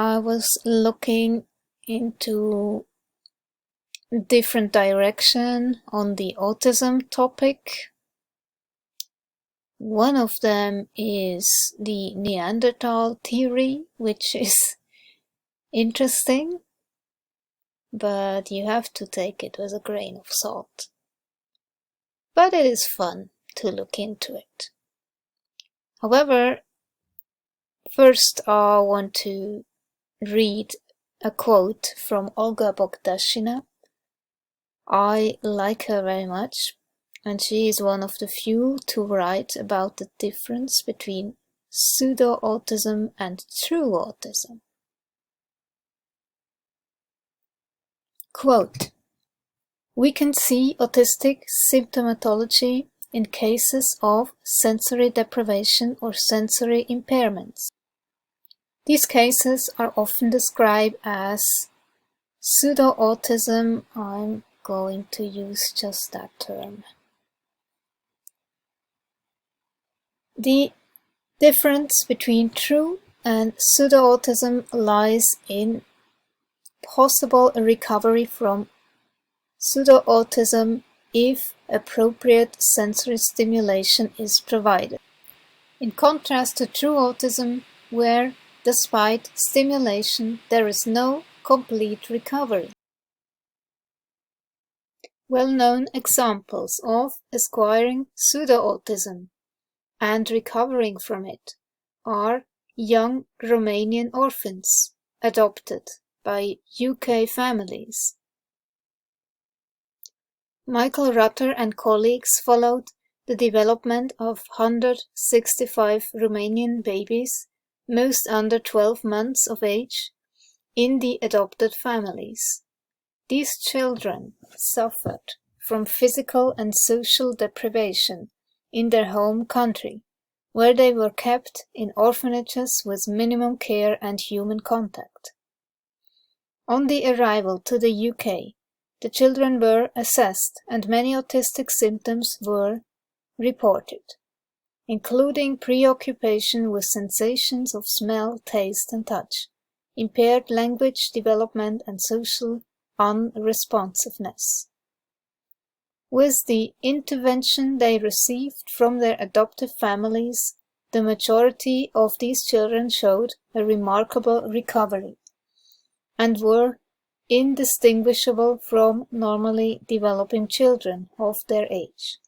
I was looking into different direction on the autism topic. One of them is the Neanderthal theory, which is interesting, but you have to take it with a grain of salt. But it is fun to look into it. However, first I want to read a quote from Olga Bogdashina. I like her very much, and she is one of the few to write about the difference between pseudo-autism and true autism. Quote, "We can see autistic symptomatology in cases of sensory deprivation or sensory impairments. These cases are often described as pseudo-autism." I'm going to use just that term. The difference between true and pseudo-autism lies in possible recovery from pseudo-autism if appropriate sensory stimulation is provided, in contrast to true autism, where, despite stimulation, there is no complete recovery. Well-known examples of acquiring pseudo-autism and recovering from it are young Romanian orphans adopted by UK families. Michael Rutter and colleagues followed the development of 165 Romanian babies, most under 12 months of age, in the adopted families. These children suffered from physical and social deprivation in their home country, where they were kept in orphanages with minimum care and human contact. On the arrival to the UK, the children were assessed and many autistic symptoms were reported, including preoccupation with sensations of smell, taste and touch, impaired language development and social unresponsiveness. With the intervention they received from their adoptive families, the majority of these children showed a remarkable recovery and were indistinguishable from normally developing children of their age.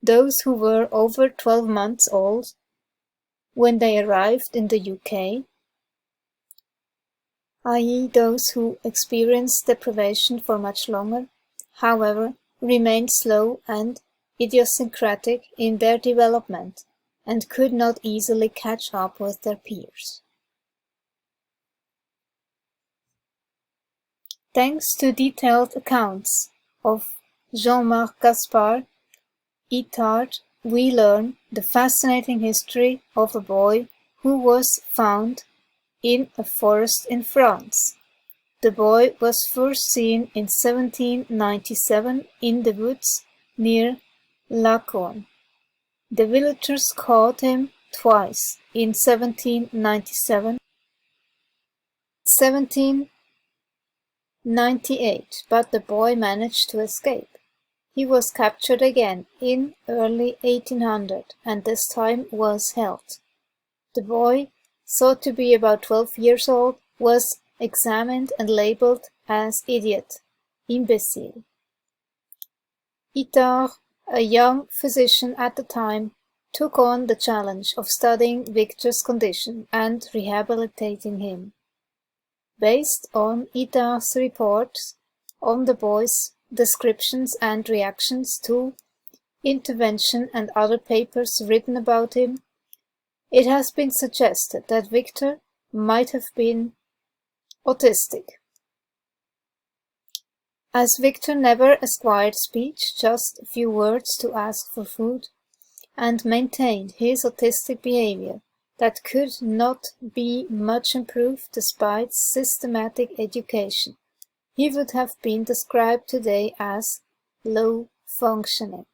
Those who were over 12 months old when they arrived in the UK, i.e. those who experienced deprivation for much longer, however, remained slow and idiosyncratic in their development and could not easily catch up with their peers. Thanks to detailed accounts of Jean-Marc Gaspard, Itard, we learn the fascinating history of a boy who was found in a forest in France. The boy was first seen in 1797 in the woods near Lacan. The villagers caught him twice, in 1797, 1798, but the boy managed to escape. He was captured again in early 1800 and this time was held. The boy, thought to be about 12 years old, was examined and labeled as idiot, imbecile. Itard, a young physician at the time, took on the challenge of studying Victor's condition and rehabilitating him. Based on Itard's reports on the boy's descriptions and reactions to intervention and other papers written about him, it has been suggested that Victor might have been autistic. As Victor never acquired speech, just a few words to ask for food, and maintained his autistic behavior that could not be much improved despite systematic education, he would have been described today as low functioning.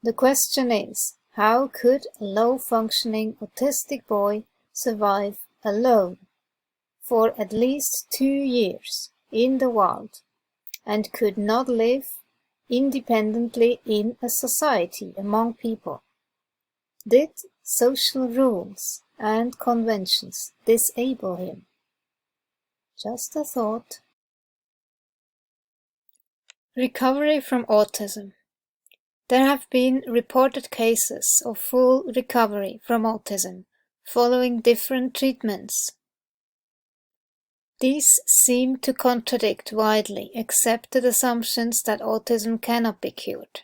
The question is, how could a low functioning autistic boy survive alone for at least 2 years in the wild and could not live independently in a society among people. Did social rules and conventions disable him? Just a thought. Recovery from autism. There have been reported cases of full recovery from autism following different treatments. These seem to contradict widely accepted assumptions that autism cannot be cured.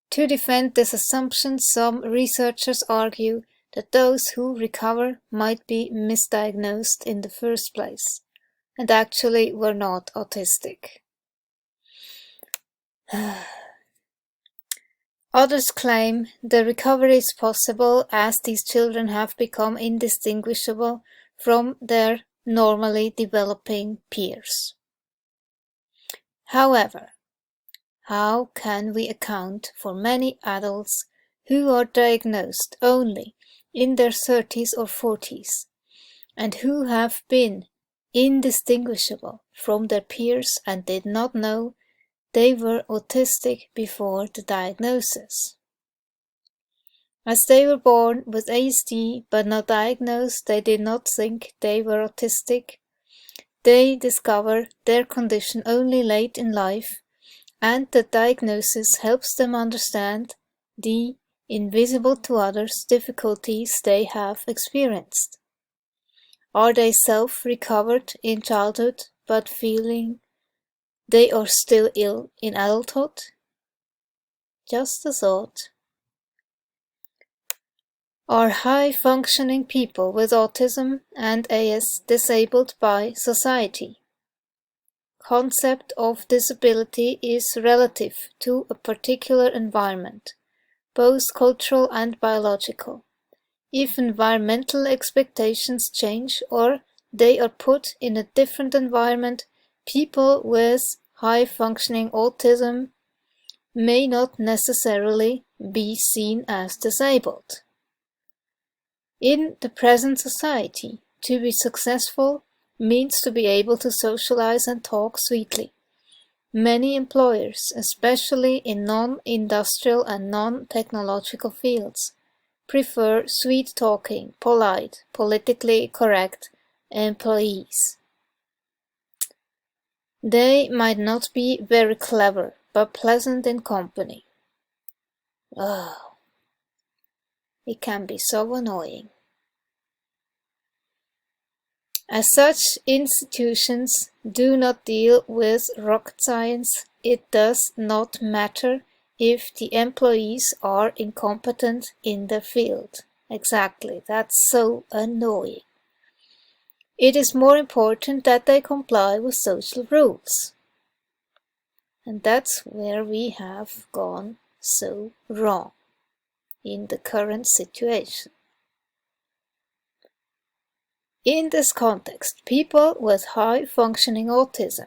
To defend this assumption, some researchers argue that those who recover might be misdiagnosed in the first place and actually were not autistic. Others claim the recovery is possible as these children have become indistinguishable from their normally developing peers. However, how can we account for many adults who are diagnosed only in their 30s or 40s and who have been indistinguishable from their peers and did not know they were autistic before the diagnosis? As they were born with ASD but not diagnosed, they did not think they were autistic. They discover their condition only late in life, and the diagnosis helps them understand the invisible to others difficulties they have experienced. Are they self-recovered in childhood but feeling they are still ill in adulthood? Just a thought. Are high-functioning people with autism and AS disabled by society? Concept of disability is relative to a particular environment, both cultural and biological. If environmental expectations change or they are put in a different environment, people with high-functioning autism may not necessarily be seen as disabled. In the present society, to be successful means to be able to socialize and talk sweetly. Many employers, especially in non-industrial and non-technological fields, prefer sweet-talking, polite, politically correct employees. They might not be very clever, but pleasant in company. Oh, it can be so annoying. As such, institutions do not deal with rocket science. It does not matter if the employees are incompetent in their field. Exactly, that's so annoying. It is more important that they comply with social rules. And that's where we have gone so wrong in the current situation. In this context, people with high-functioning autism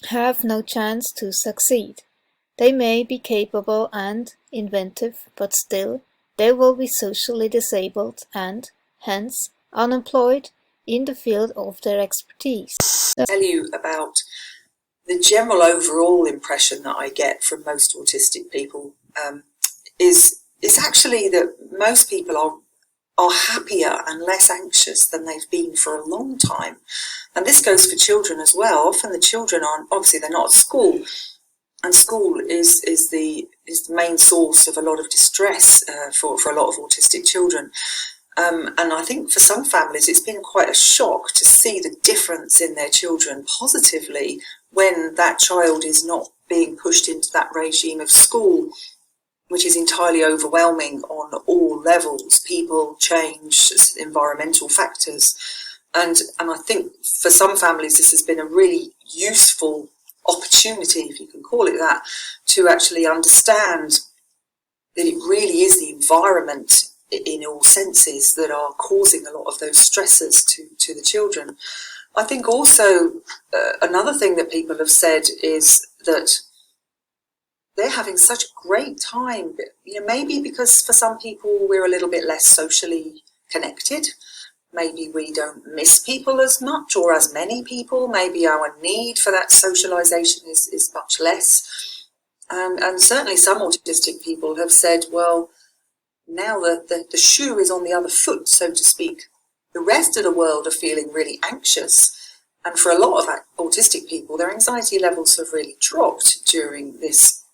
have no chance to succeed. They may be capable and inventive, but still they will be socially disabled and, hence, unemployed in the field of their expertise. Tell you about the general overall impression that I get from most autistic people is actually that most people are happier and less anxious than they've been for a long time. And this goes for children as well. Often the children aren't, obviously they're not at school, and school is the main source of a lot of distress for a lot of autistic children. And I think for some families it's been quite a shock to see the difference in their children positively when that child is not being pushed into that regime of school, which is entirely overwhelming on all levels: people, change, environmental factors. And I think for some families this has been a really useful opportunity, if you can call it that, to actually understand that it really is the environment in all senses that are causing a lot of those stresses to the children. I think also another thing that people have said is that they're having such a great time, maybe because for some people we're a little bit less socially connected. maybe we don't miss people as much or as many people. Maybe our need for that socialization is much less. And certainly some autistic people have said, well, now that the shoe is on the other foot, so to speak, the rest of the world are feeling really anxious. And for a lot of autistic people, their anxiety levels have really dropped during this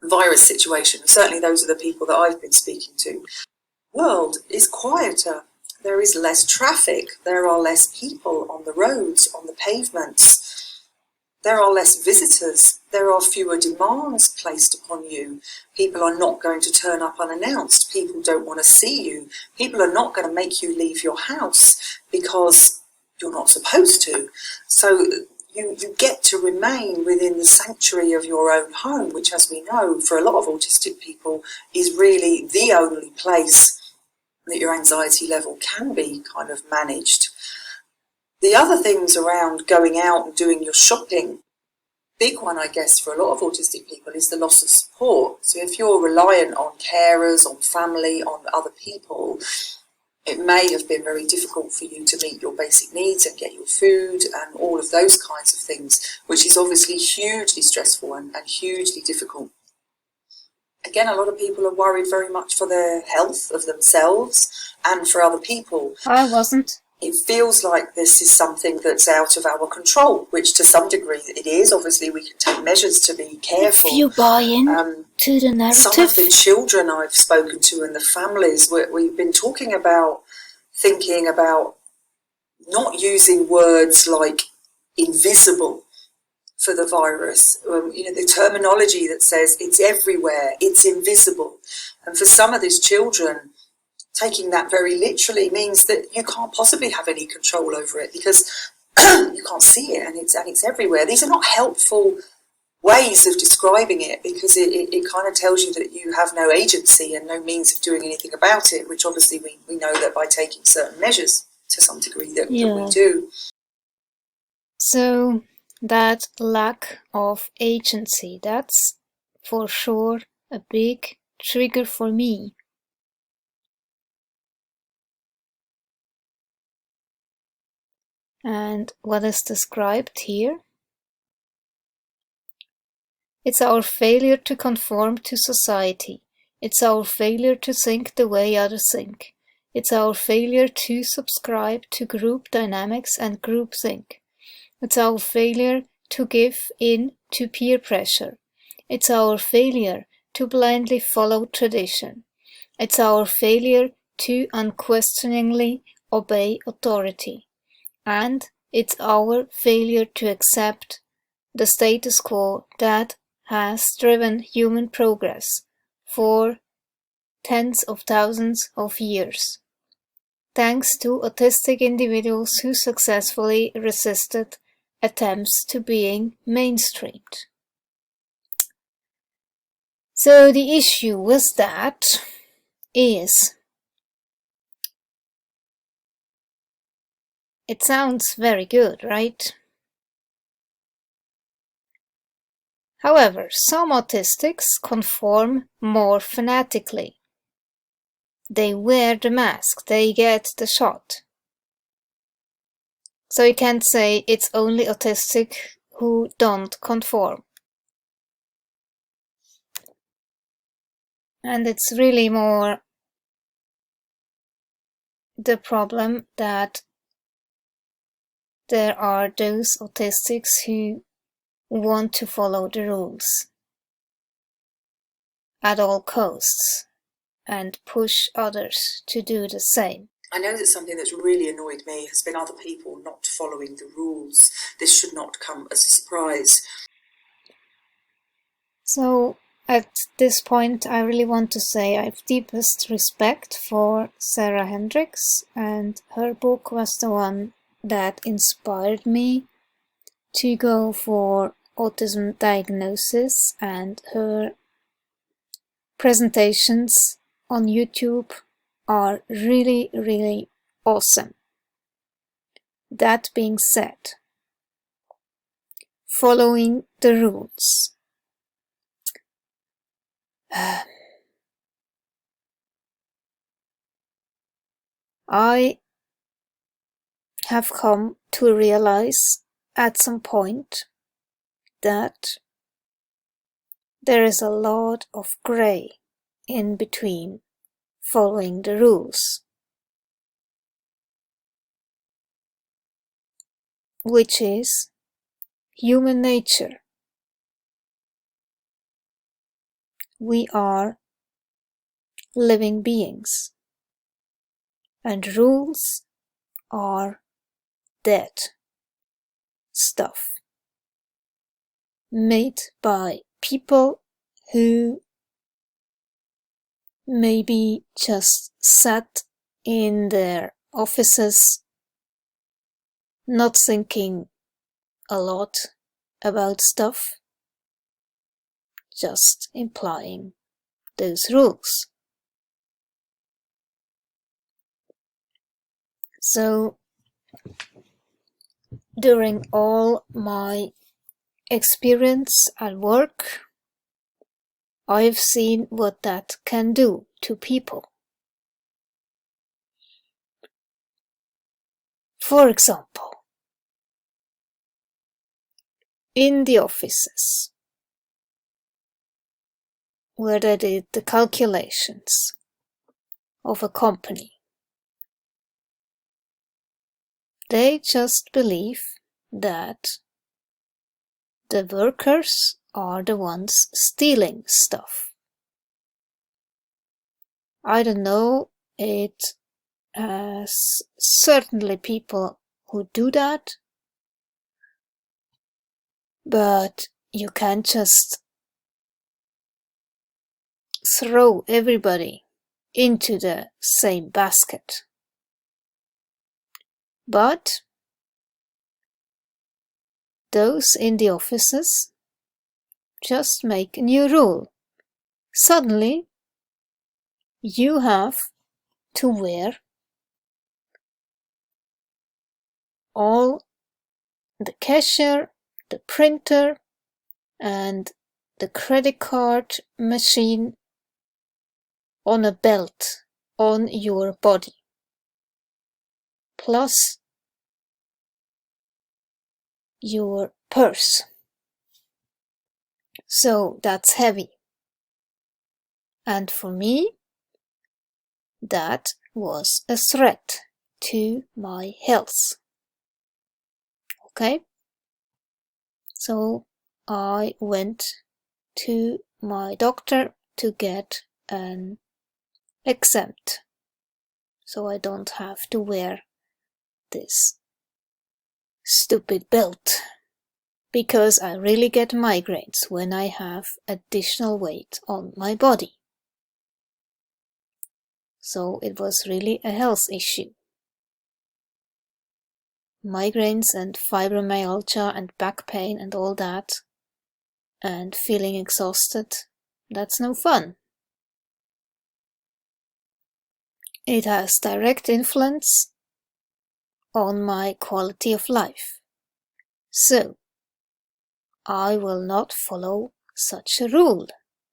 virus situation. Certainly those are the people that I've been speaking to. The world is quieter. There is less traffic. There are less people on the roads, on the pavements. There are less visitors. There are fewer demands placed upon you. People are not going to turn up unannounced. People don't want to see you. People are not going to make you leave your house because you're not supposed to. So you get to remain within the sanctuary of your own home, which, as we know, for a lot of autistic people, is really the only place that your anxiety level can be kind of managed. The other things around going out and doing your shopping, big one, I guess, for a lot of autistic people is the loss of support. So if you're reliant on carers, on family, on other people, it may have been very difficult for you to meet your basic needs and get your food and all of those kinds of things, which is obviously hugely stressful and hugely difficult. Again, a lot of people are worried very much for the health of themselves and for other people. I wasn't. It feels like this is something that's out of our control, which to some degree it is. Obviously, we can take measures to be careful. If you buy in to the narrative. Some of the children I've spoken to and the families, we've been talking about thinking about not using words like invisible for the virus. The terminology that says it's everywhere, it's invisible. And for some of these children, taking that very literally means that you can't possibly have any control over it because you can't see it and it's everywhere. These are not helpful ways of describing it because it kind of tells you that you have no agency and no means of doing anything about it, which obviously we know that by taking certain measures to some degree that we do. So that lack of agency, that's for sure a big trigger for me. And what is described here? It's our failure to conform to society. It's our failure to think the way others think. It's our failure to subscribe to group dynamics and groupthink. It's our failure to give in to peer pressure. It's our failure to blindly follow tradition. It's our failure to unquestioningly obey authority. And it's our failure to accept the status quo that has driven human progress for tens of thousands of years, thanks to autistic individuals who successfully resisted attempts to being mainstreamed. So the issue with that is, it sounds very good, right? However, some autistics conform more fanatically. They wear the mask, they get the shot. So you can't say it's only autistic who don't conform. And it's really more the problem that there are those autistics who want to follow the rules at all costs and push others to do the same. I know that something that's really annoyed me has been other people not following the rules. This should not come as a surprise. So at this point, I really want to say I have deepest respect for Sarah Hendricks, and her book was the one that inspired me to go for autism diagnosis, and her presentations on YouTube are really, really awesome. That being said, following the rules. I have come to realize at some point that there is a lot of grey in between following the rules, which is human nature. We are living beings, and rules are dead stuff made by people who maybe just sat in their offices not thinking a lot about stuff, just implying those rules. So during all my experience at work, I've seen what that can do to people. For example, in the offices where they did the calculations of a company, they just believe that the workers are the ones stealing stuff. I don't know, it has certainly people who do that, but you can't just throw everybody into the same basket. But those in the offices just make a new rule. Suddenly, you have to wear all the cashier, the printer, and the credit card machine on a belt on your body, plus your purse. So that's heavy. And for me, that was a threat to my health. Okay? So I went to my doctor to get an exempt, so I don't have to wear this stupid belt, because I really get migraines when I have additional weight on my body. So it was really a health issue. Migraines and fibromyalgia and back pain and all that, and feeling exhausted, that's no fun. It has direct influence on my quality of life. So, I will not follow such a rule,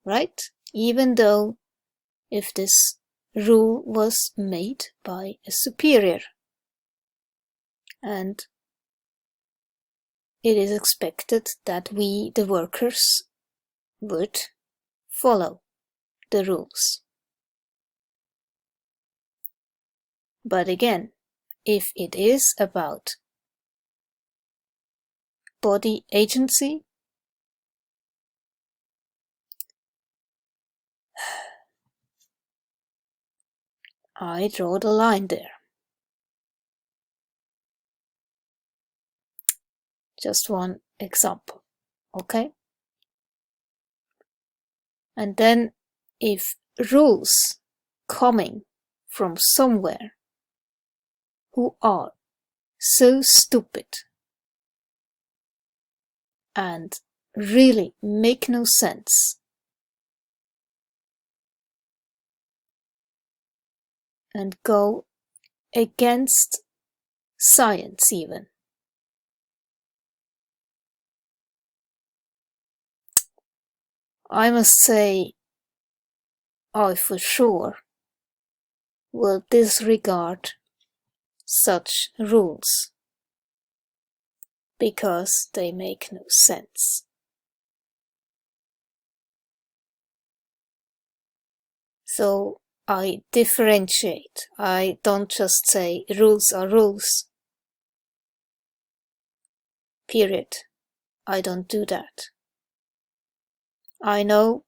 right? Even though if this rule was made by a superior, and it is expected that we, the workers, would follow the rules. But again, if it is about body agency, I draw the line there. Just one example, okay? And then if rules coming from somewhere who are so stupid and really make no sense, and go against science even, I must say I for sure will disregard such rules, because they make no sense. So I differentiate. I don't just say rules are rules. Period. I don't do that. I know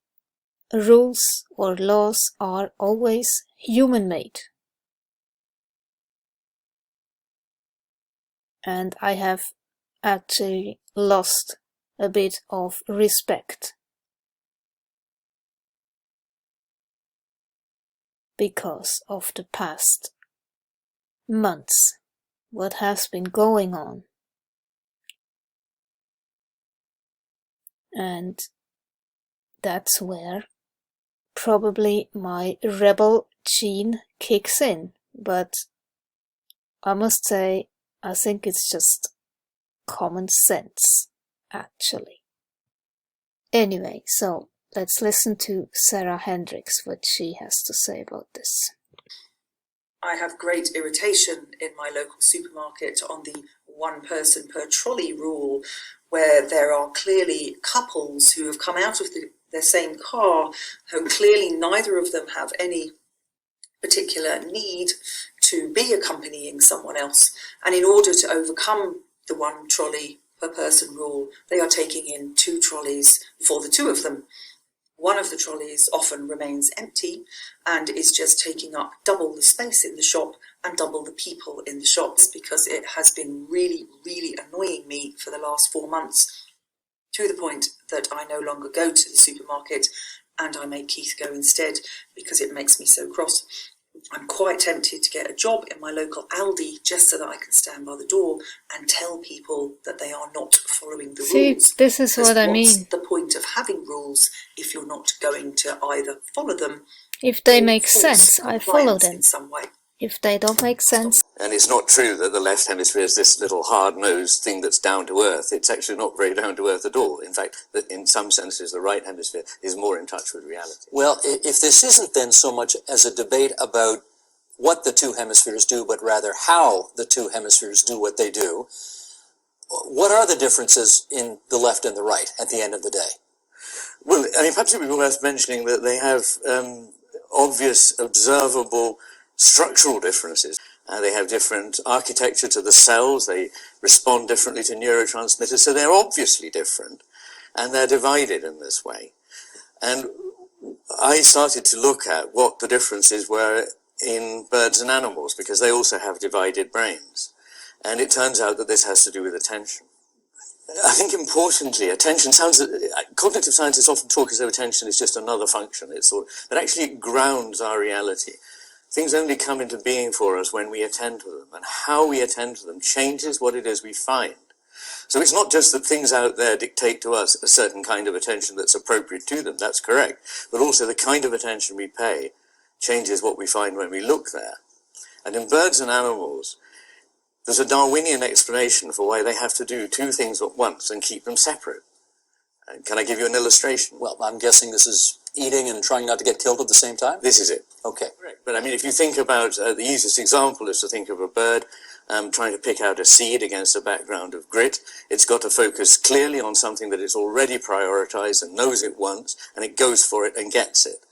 rules or laws are always human-made. And I have actually lost a bit of respect because of the past months, what has been going on. And that's where probably my rebel gene kicks in. But I must say, I think it's just common sense, actually. Anyway, so let's listen to Sarah Hendricks, what she has to say about this. I have great irritation in my local supermarket on the one person per trolley rule, where there are clearly couples who have come out of their same car, who clearly neither of them have any particular need to be accompanying someone else. And in order to overcome the one trolley per person rule, they are taking in 2 trolleys for the 2 of them. One of the trolleys often remains empty and is just taking up double the space in the shop and double the people in the shops, because it has been really, really annoying me for the last 4 months, to the point that I no longer go to the supermarket and I make Keith go instead because it makes me so cross. I'm quite tempted to get a job in my local Aldi just so that I can stand by the door and tell people that they are not following the rules. This is what I mean. What's the point of having rules if you're not going to either follow them? If they make sense, I follow them. In some way. If they don't make sense... And it's not true that the left hemisphere is this little hard-nosed thing that's down to earth. It's actually not very down to earth at all. In fact, in some senses, the right hemisphere is more in touch with reality. Well, if this isn't then so much as a debate about what the 2 hemispheres do, but rather how the 2 hemispheres do what they do, what are the differences in the left and the right at the end of the day? Well, I mean, perhaps it would be worth mentioning that they have obvious, observable structural differences. They have different architecture to the cells, they respond differently to neurotransmitters, so they're obviously different, and they're divided in this way. And I started to look at what the differences were in birds and animals, because they also have divided brains. And it turns out that this has to do with attention. I think importantly, attention sounds, cognitive scientists often talk as though attention is just another function, but actually it grounds our reality. Things only come into being for us when we attend to them, and how we attend to them changes what it is we find. So it's not just that things out there dictate to us a certain kind of attention that's appropriate to them, that's correct, but also the kind of attention we pay changes what we find when we look there. And in birds and animals, there's a Darwinian explanation for why they have to do 2 things at once and keep them separate. Can I give you an illustration? Well, I'm guessing this is eating and trying not to get killed at the same time? This is it. Okay. Correct. But I mean, if you think about, the easiest example is to think of a bird trying to pick out a seed against a background of grit. It's got to focus clearly on something that it's already prioritized and knows it wants, and it goes for it and gets it.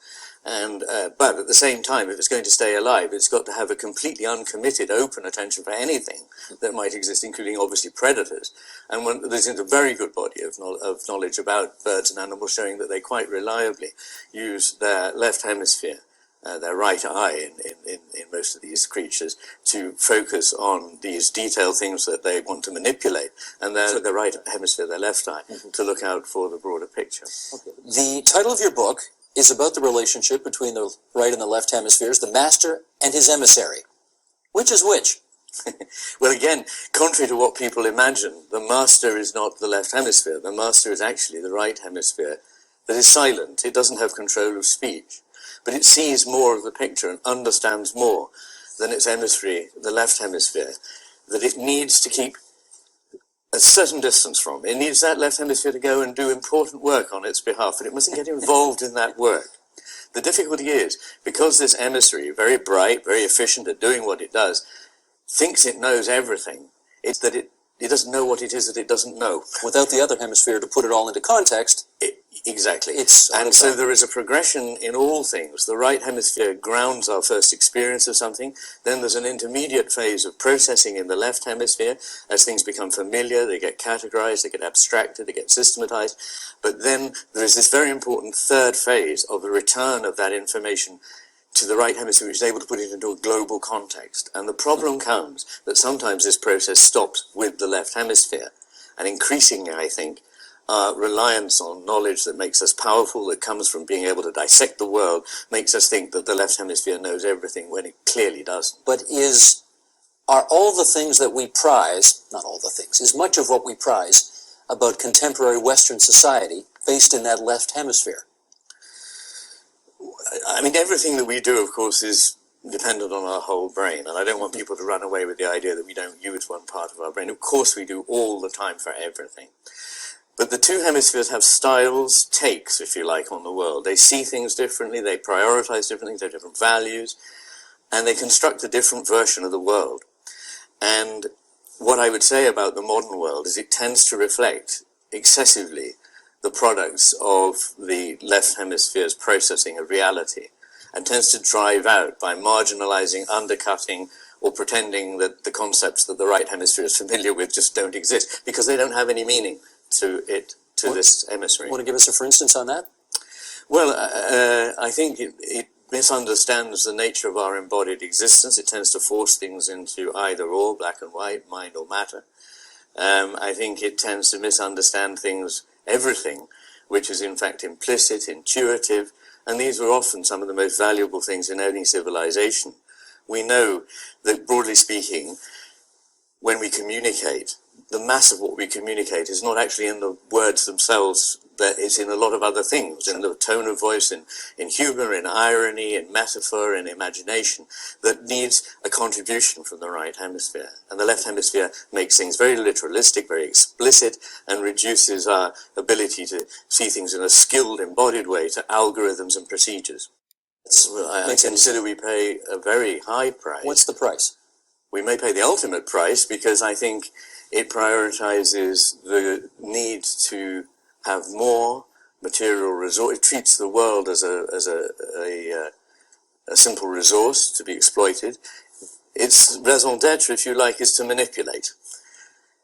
And but at the same time, if it's going to stay alive, it's got to have a completely uncommitted, open attention for anything that might exist, including obviously predators. And there's a very good body of knowledge about birds and animals showing that they quite reliably use their left hemisphere, their right eye in most of these creatures, to focus on these detailed things that they want to manipulate, and their right hemisphere, their left eye, to look out for the broader picture. Okay. The title of your book is about the relationship between the right and the left hemispheres, the master and his emissary. Which is which? Well, again, contrary to what people imagine, the master is not the left hemisphere. The master is actually the right hemisphere that is silent. It doesn't have control of speech, but it sees more of the picture and understands more than its emissary, the left hemisphere, that it needs to keep a certain distance from. It needs that left hemisphere to go and do important work on its behalf, but it mustn't get involved in that work. The difficulty is, because this emissary, very bright, very efficient at doing what it does, thinks it knows everything. It's that it doesn't know what it is that it doesn't know. Without the other hemisphere to put it all into context. Exactly. And so there is a progression in all things. The right hemisphere grounds our first experience of something. Then there's an intermediate phase of processing in the left hemisphere. As things become familiar, they get categorized, they get abstracted, they get systematized. But then there is this very important third phase of the return of that information to the right hemisphere, which is able to put it into a global context. And the problem comes that sometimes this process stops with the left hemisphere. And increasingly, I think, our reliance on knowledge that makes us powerful, that comes from being able to dissect the world, makes us think that the left hemisphere knows everything when it clearly doesn't. But are all the things that we prize, not all the things, is much of what we prize about contemporary Western society based in that left hemisphere? I mean, everything that we do, of course, is dependent on our whole brain, and I don't want people to run away with the idea that we don't use one part of our brain. Of course we do all the time for everything. But the two hemispheres have styles, takes, if you like, on the world. They see things differently, they prioritize different things, they have different values, and they construct a different version of the world. And what I would say about the modern world is it tends to reflect excessively the products of the left hemisphere's processing of reality, and tends to drive out by marginalizing, undercutting, or pretending that the concepts that the right hemisphere is familiar with just don't exist, because they don't have any meaning to this hemisphere. Want to give us a for instance on that? Well, I think it misunderstands the nature of our embodied existence. It tends to force things into either or, black and white, mind or matter. I think it tends to misunderstand things, everything, which is in fact implicit, intuitive, and these are often some of the most valuable things in any civilization. We know that, broadly speaking, when we communicate, the mass of what we communicate is not actually in the words themselves, but it's in a lot of other things, in the tone of voice, in humor, in irony, in metaphor, in imagination, that needs a contribution from the right hemisphere. And the left hemisphere makes things very literalistic, very explicit, and reduces our ability to see things in a skilled, embodied way to algorithms and procedures. I consider we pay a very high price. What's the price? We may pay the ultimate price because I think it prioritizes the need to have more material resource. It treats the world as a simple resource to be exploited. Its raison d'etre, if you like, is to manipulate.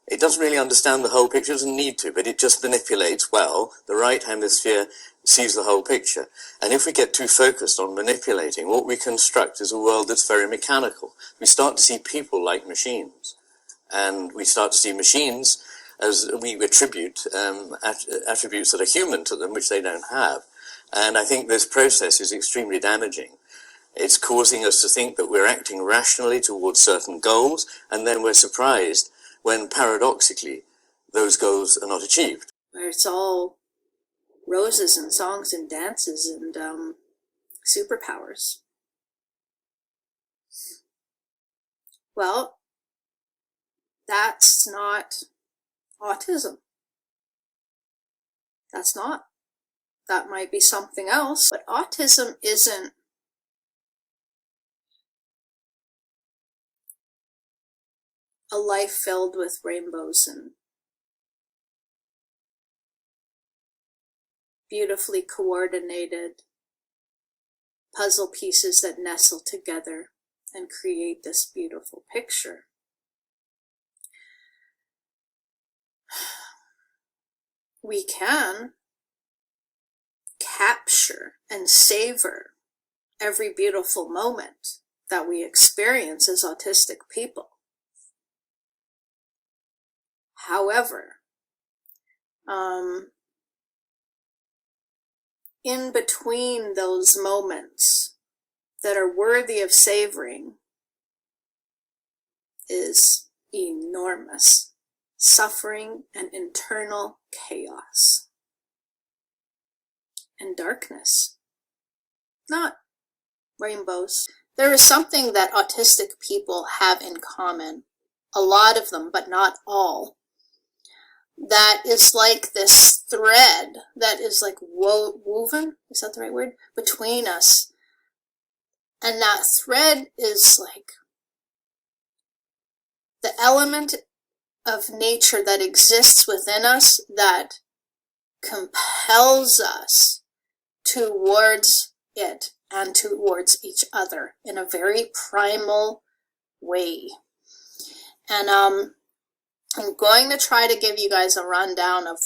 It doesn't really understand the whole picture, it doesn't need to, but it just manipulates well. The right hemisphere sees the whole picture. And if we get too focused on manipulating, what we construct is a world that's very mechanical. We start to see people like machines. And we start to see machines as we attribute attributes that are human to them, which they don't have. And I think this process is extremely damaging. It's causing us to think that we're acting rationally towards certain goals, and then we're surprised when, paradoxically, those goals are not achieved. Where it's all roses and songs and dances and superpowers. Well, that's not autism. That's not. That might be something else, but autism isn't a life filled with rainbows and beautifully coordinated puzzle pieces that nestle together and create this beautiful picture. We can capture and savor every beautiful moment that we experience as autistic people. However, in between those moments that are worthy of savoring is enormous suffering and internal chaos and darkness, not rainbows. There is something that autistic people have in common, a lot of them, but not all, that is like this thread that is like woven, is that the right word, between us. And that thread is like the element of nature that exists within us that compels us towards it and towards each other in a very primal way. And I'm going to try to give you guys a rundown of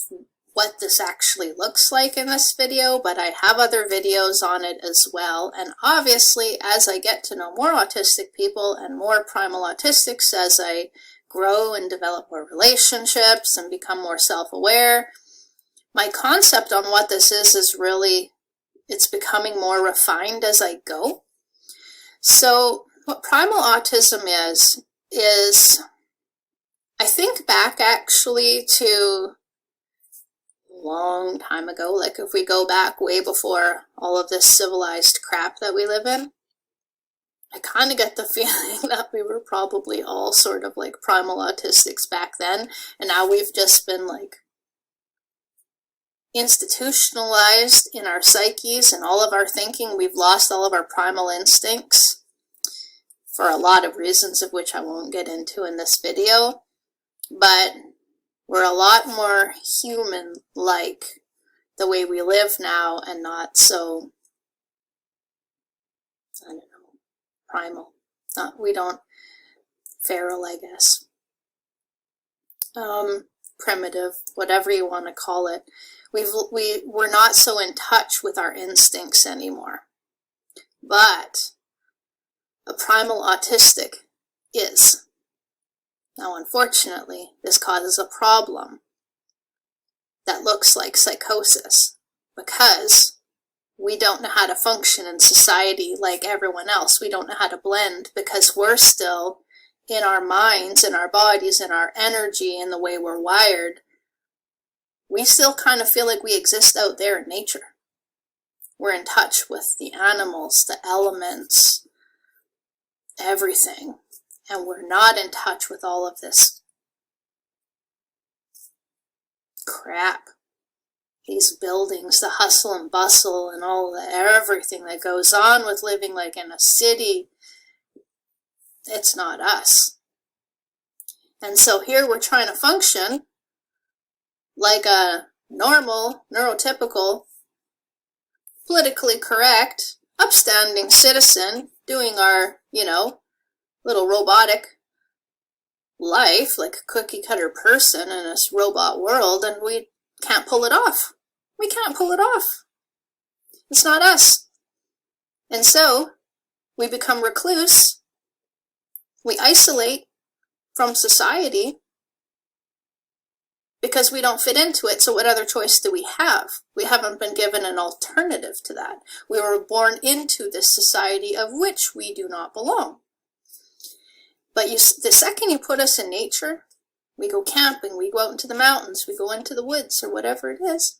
what this actually looks like in this video, but I have other videos on it as well. And obviously, as I get to know more autistic people and more primal autistics, as I grow and develop more relationships and become more self-aware, my concept on what this is really, it's becoming more refined as I go. So what primal autism is I think back actually to a long time ago, like if we go back way before all of this civilized crap that we live in, I kind of get the feeling that we were probably all sort of like primal autistics back then, and now we've just been like institutionalized in our psyches and all of our thinking. We've lost all of our primal instincts for a lot of reasons of which I won't get into in this video, but we're a lot more human-like the way we live now and not so, I don't know, primal. We don't, feral, I guess. Primitive, whatever you want to call it. We're not so in touch with our instincts anymore. But a primal autistic is. Now, unfortunately, this causes a problem that looks like psychosis because we don't know how to function in society like everyone else. We don't know how to blend because we're still in our minds, in our bodies, in our energy, in the way we're wired. We still kind of feel like we exist out there in nature. We're in touch with the animals, the elements, everything. And we're not in touch with all of this crap. These buildings, the hustle and bustle and all the everything that goes on with living like in a city. It's not us. And so here we're trying to function like a normal, neurotypical, politically correct, upstanding citizen doing our, little robotic life like a cookie cutter person in this robot world, and we can't pull it off. We can't pull it off. It's not us. And so we become recluse. We isolate from society because we don't fit into it. So what other choice do we have? We haven't been given an alternative to that. We were born into this society of which we do not belong. But the second you put us in nature, we go camping, we go out into the mountains, we go into the woods or whatever it is.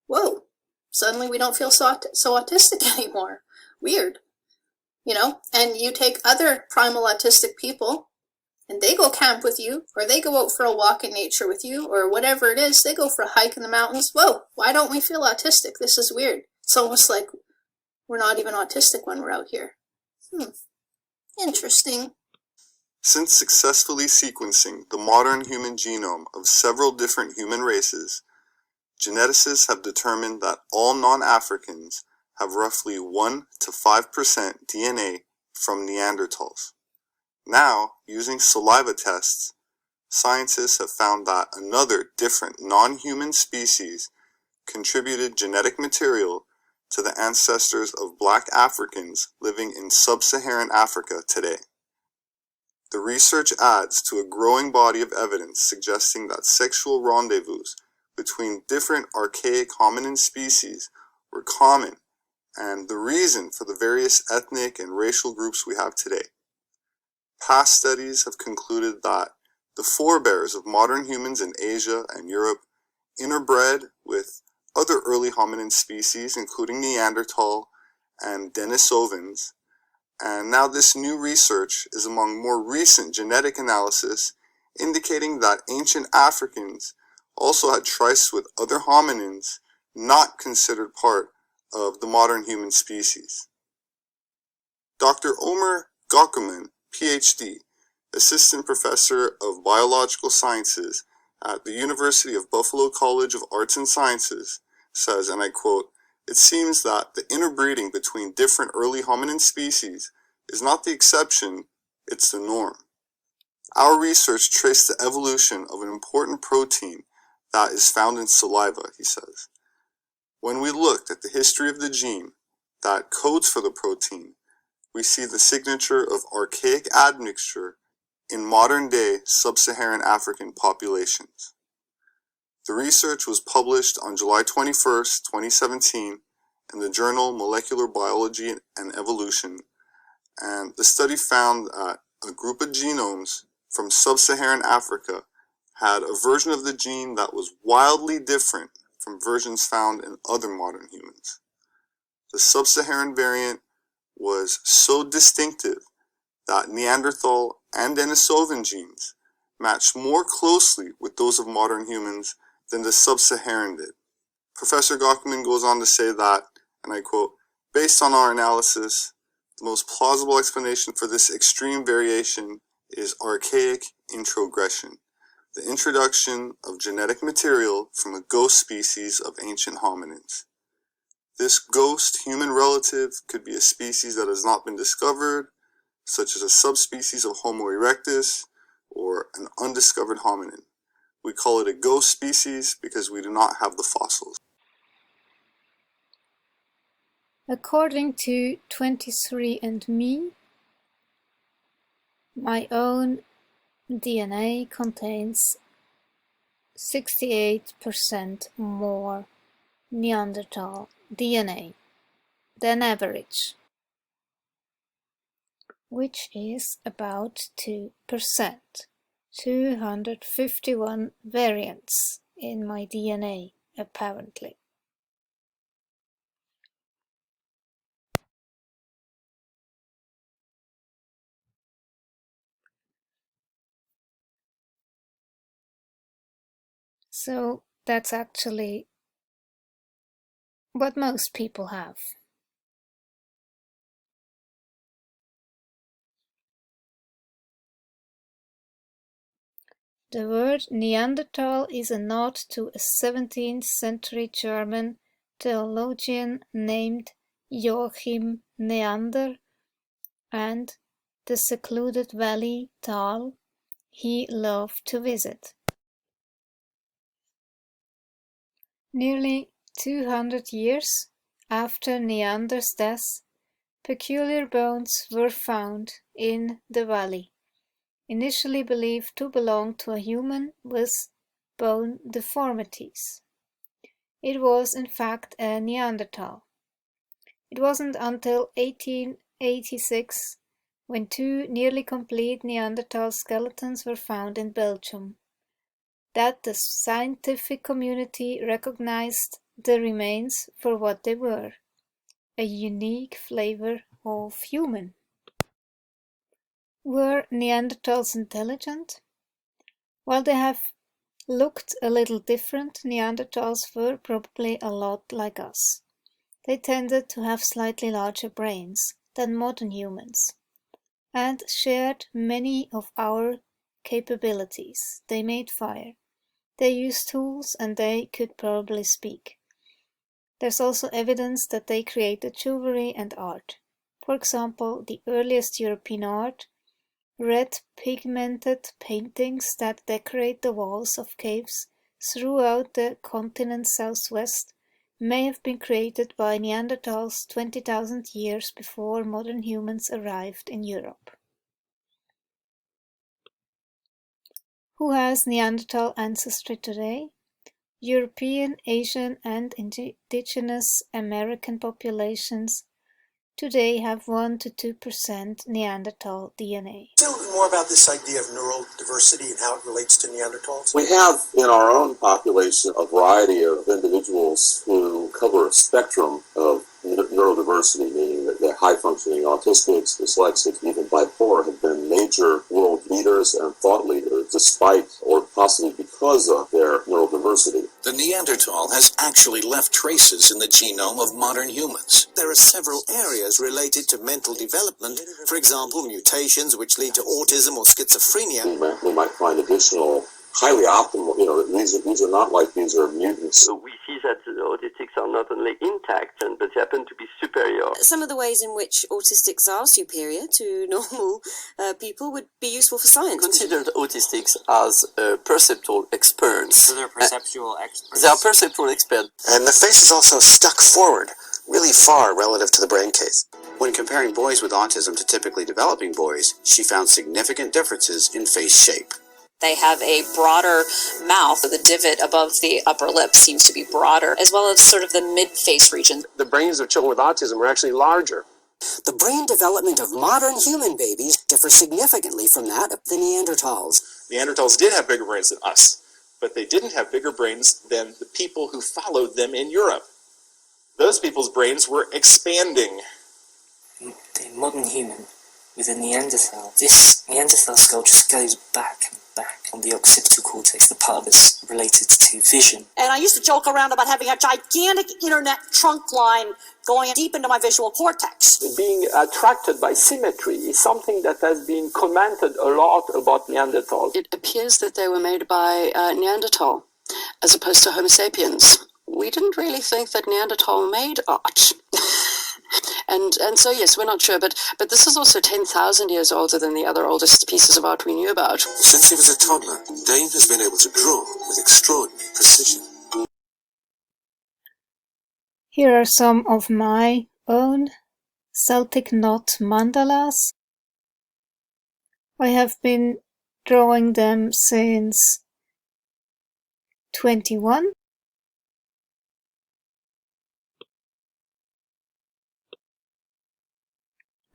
Whoa, suddenly we don't feel so autistic anymore. Weird. And you take other primal autistic people and they go camp with you, or they go out for a walk in nature with you, or whatever it is, they go for a hike in the mountains. Whoa, why don't we feel autistic? This is weird. It's almost like we're not even autistic when we're out here. Interesting. Since successfully sequencing the modern human genome of several different human races, geneticists have determined that all non-Africans have roughly 1 to 5% DNA from Neanderthals. Now, using saliva tests, scientists have found that another different non-human species contributed genetic material to the ancestors of Black Africans living in sub-Saharan Africa today. The research adds to a growing body of evidence suggesting that sexual rendezvous between different archaic hominin species were common and the reason for the various ethnic and racial groups we have today. Past studies have concluded that the forebears of modern humans in Asia and Europe interbred with other early hominin species, including Neanderthal and Denisovans, and now this new research is among more recent genetic analysis indicating that ancient Africans also had trysts with other hominins not considered part of the modern human species. Dr. Omer Gaukuman, PhD, Assistant Professor of Biological Sciences at the University of Buffalo College of Arts and Sciences, says, and I quote, "It seems that the interbreeding between different early hominin species is not the exception, it's the norm. Our research traced the evolution of an important protein that is found in saliva," he says. "When we looked at the history of the gene that codes for the protein, we see the signature of archaic admixture in modern-day sub-Saharan African populations." The research was published on July 21st, 2017 in the journal Molecular Biology and Evolution, and the study found that a group of genomes from sub-Saharan Africa had a version of the gene that was wildly different from versions found in other modern humans. The sub-Saharan variant was so distinctive that Neanderthal and Denisovan genes matched more closely with those of modern humans than the sub-Saharan did. Professor Gockman goes on to say that, and I quote, "Based on our analysis, the most plausible explanation for this extreme variation is archaic introgression, the introduction of genetic material from a ghost species of ancient hominins. This ghost human relative could be a species that has not been discovered, such as a subspecies of Homo erectus, or an undiscovered hominin. We call it a ghost species because we do not have the fossils." According to 23andMe, my own DNA contains 68% more Neanderthal DNA than average, which is about 2%. 251 variants in my DNA, apparently. So that's actually what most people have. The word Neanderthal is a nod to a 17th century German theologian named Joachim Neander and the secluded valley Thal he loved to visit. Nearly 200 years after Neander's death, peculiar bones were found in the valley, initially believed to belong to a human with bone deformities. It was in fact a Neanderthal. It wasn't until 1886 when two nearly complete Neanderthal skeletons were found in Belgium that the scientific community recognized the remains for what they were, a unique flavor of human. Were Neanderthals intelligent? While they have looked a little different, Neanderthals were probably a lot like us. They tended to have slightly larger brains than modern humans and shared many of our capabilities. They made fire. They used tools and they could probably speak. There's also evidence that they created jewelry and art. For example, the earliest European art, red pigmented paintings that decorate the walls of caves throughout the continent's southwest, may have been created by Neanderthals 20,000 years before modern humans arrived in Europe. Who has Neanderthal ancestry today? European, Asian, and indigenous American populations today have 1 to 2% Neanderthal DNA. Tell a little more about this idea of neurodiversity and how it relates to Neanderthals. We have in our own population a variety of individuals who cover a spectrum of neurodiversity, meaning that they're high-functioning autistics, dyslexics, even bipolar have been major world leaders and thought leaders despite or possibly because of their neurodiversity. The Neanderthal has actually left traces in the genome of modern humans. There are several areas related to mental development, for example, mutations which lead to autism or schizophrenia. We might find additional highly optimal, these are not like these are mutants. So we see that autistics are not only intact, but they happen to be superior. Some of the ways in which autistics are superior to normal people would be useful for science. Considered autistics as perceptual experts. So they're perceptual experts. They are perceptual experts. And the face is also stuck forward, really far relative to the brain case. When comparing boys with autism to typically developing boys, she found significant differences in face shape. They have a broader mouth. The divot above the upper lip seems to be broader, as well as sort of the mid-face region. The brains of children with autism are actually larger. The brain development of modern human babies differs significantly from that of the Neanderthals. Neanderthals did have bigger brains than us, but they didn't have bigger brains than the people who followed them in Europe. Those people's brains were expanding. The modern human with a Neanderthal, this Neanderthal skull just goes back and back on the occipital cortex, the part that's related to vision. And I used to joke around about having a gigantic internet trunk line going deep into my visual cortex. Being attracted by symmetry is something that has been commented a lot about Neanderthals. It appears that they were made by Neanderthal as opposed to Homo sapiens. We didn't really think that Neanderthal made art. And so, yes, we're not sure, but this is also 10,000 years older than the other oldest pieces of art we knew about. Since he was a toddler, Dane has been able to draw with extraordinary precision. Here are some of my own Celtic knot mandalas. I have been drawing them since 21.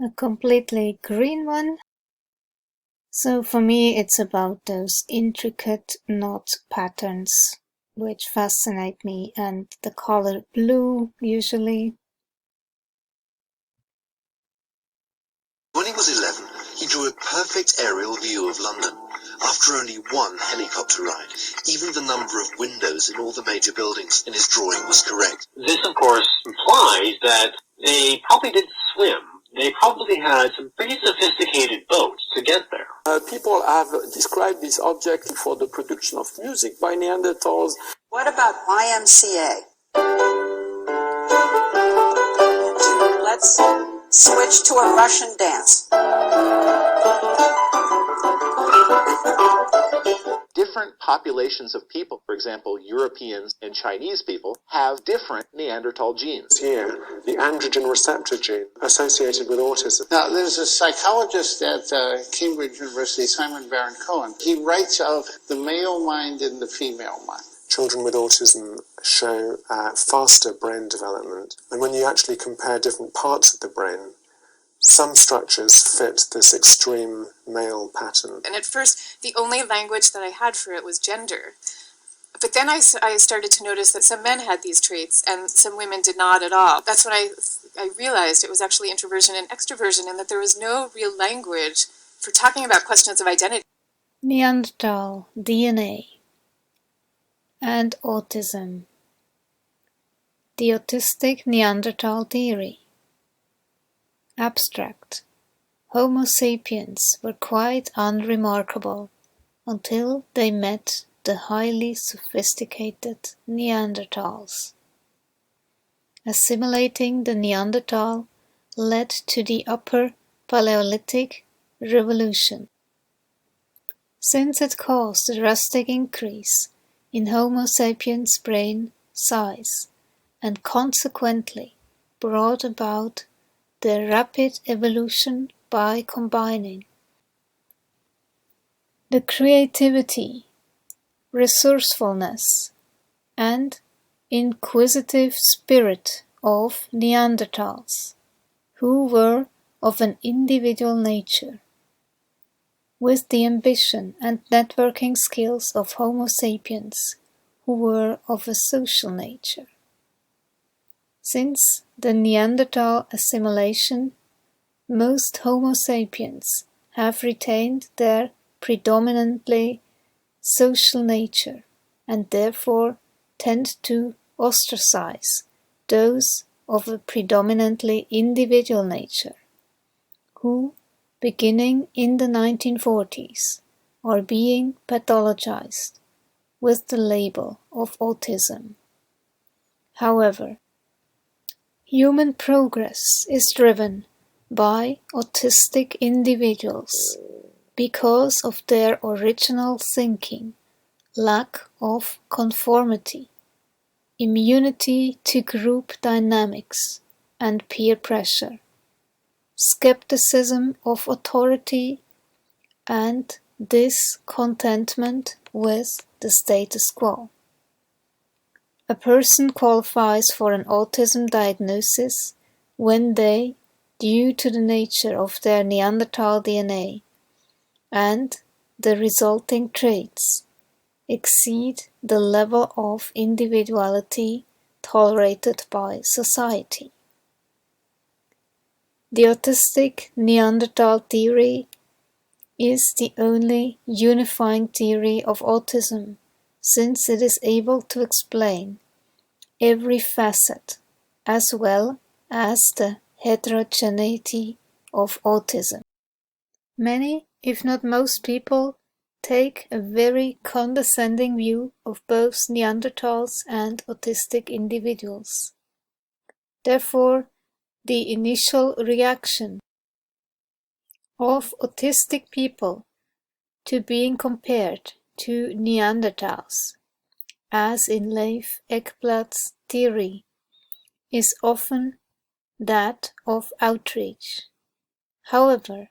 A completely green one. So for me it's about those intricate knot patterns which fascinate me, and the color blue usually. When he was 11, he drew a perfect aerial view of London. After only one helicopter ride, even the number of windows in all the major buildings in his drawing was correct. This, of course, implies that they probably didn't swim. They probably had some pretty sophisticated boats to get there. People have described this object for the production of music by Neanderthals. What about YMCA? Let's switch to a Russian dance. Different populations of people, for example, Europeans and Chinese people, have different Neanderthal genes. Here, the androgen receptor gene associated with autism. Now, there's a psychologist at Cambridge University, Simon Baron-Cohen. He writes of the male mind and the female mind. Children with autism show faster brain development. And when you actually compare different parts of the brain, some structures fit this extreme male pattern. And at first, the only language that I had for it was gender. But then I started to notice that some men had these traits and some women did not at all. That's when I realized it was actually introversion and extroversion, and that there was no real language for talking about questions of identity. Neandertal DNA and autism. The autistic Neanderthal theory. Abstract. Homo sapiens were quite unremarkable until they met the highly sophisticated Neanderthals. Assimilating the Neanderthal led to the Upper Paleolithic Revolution, since it caused a drastic increase in Homo sapiens' brain size and consequently brought about the rapid evolution by combining the creativity, resourcefulness, and inquisitive spirit of Neanderthals, who were of an individual nature, with the ambition and networking skills of Homo sapiens, who were of a social nature. Since the Neanderthal assimilation, most Homo sapiens have retained their predominantly social nature and therefore tend to ostracize those of a predominantly individual nature, who, beginning in the 1940s, are being pathologized with the label of autism. However, human progress is driven by autistic individuals because of their original thinking, lack of conformity, immunity to group dynamics and peer pressure, skepticism of authority, and discontentment with the status quo. A person qualifies for an autism diagnosis when they, due to the nature of their Neandertal DNA and the resulting traits, exceed the level of individuality tolerated by society. The autistic Neanderthal theory is the only unifying theory of autism, since it is able to explain every facet as well as the heterogeneity of autism. Many, if not most people, take a very condescending view of both Neanderthals and autistic individuals. Therefore, the initial reaction of autistic people to being compared to Neanderthals, as in Leif Ekblad's theory, is often that of outrage. However,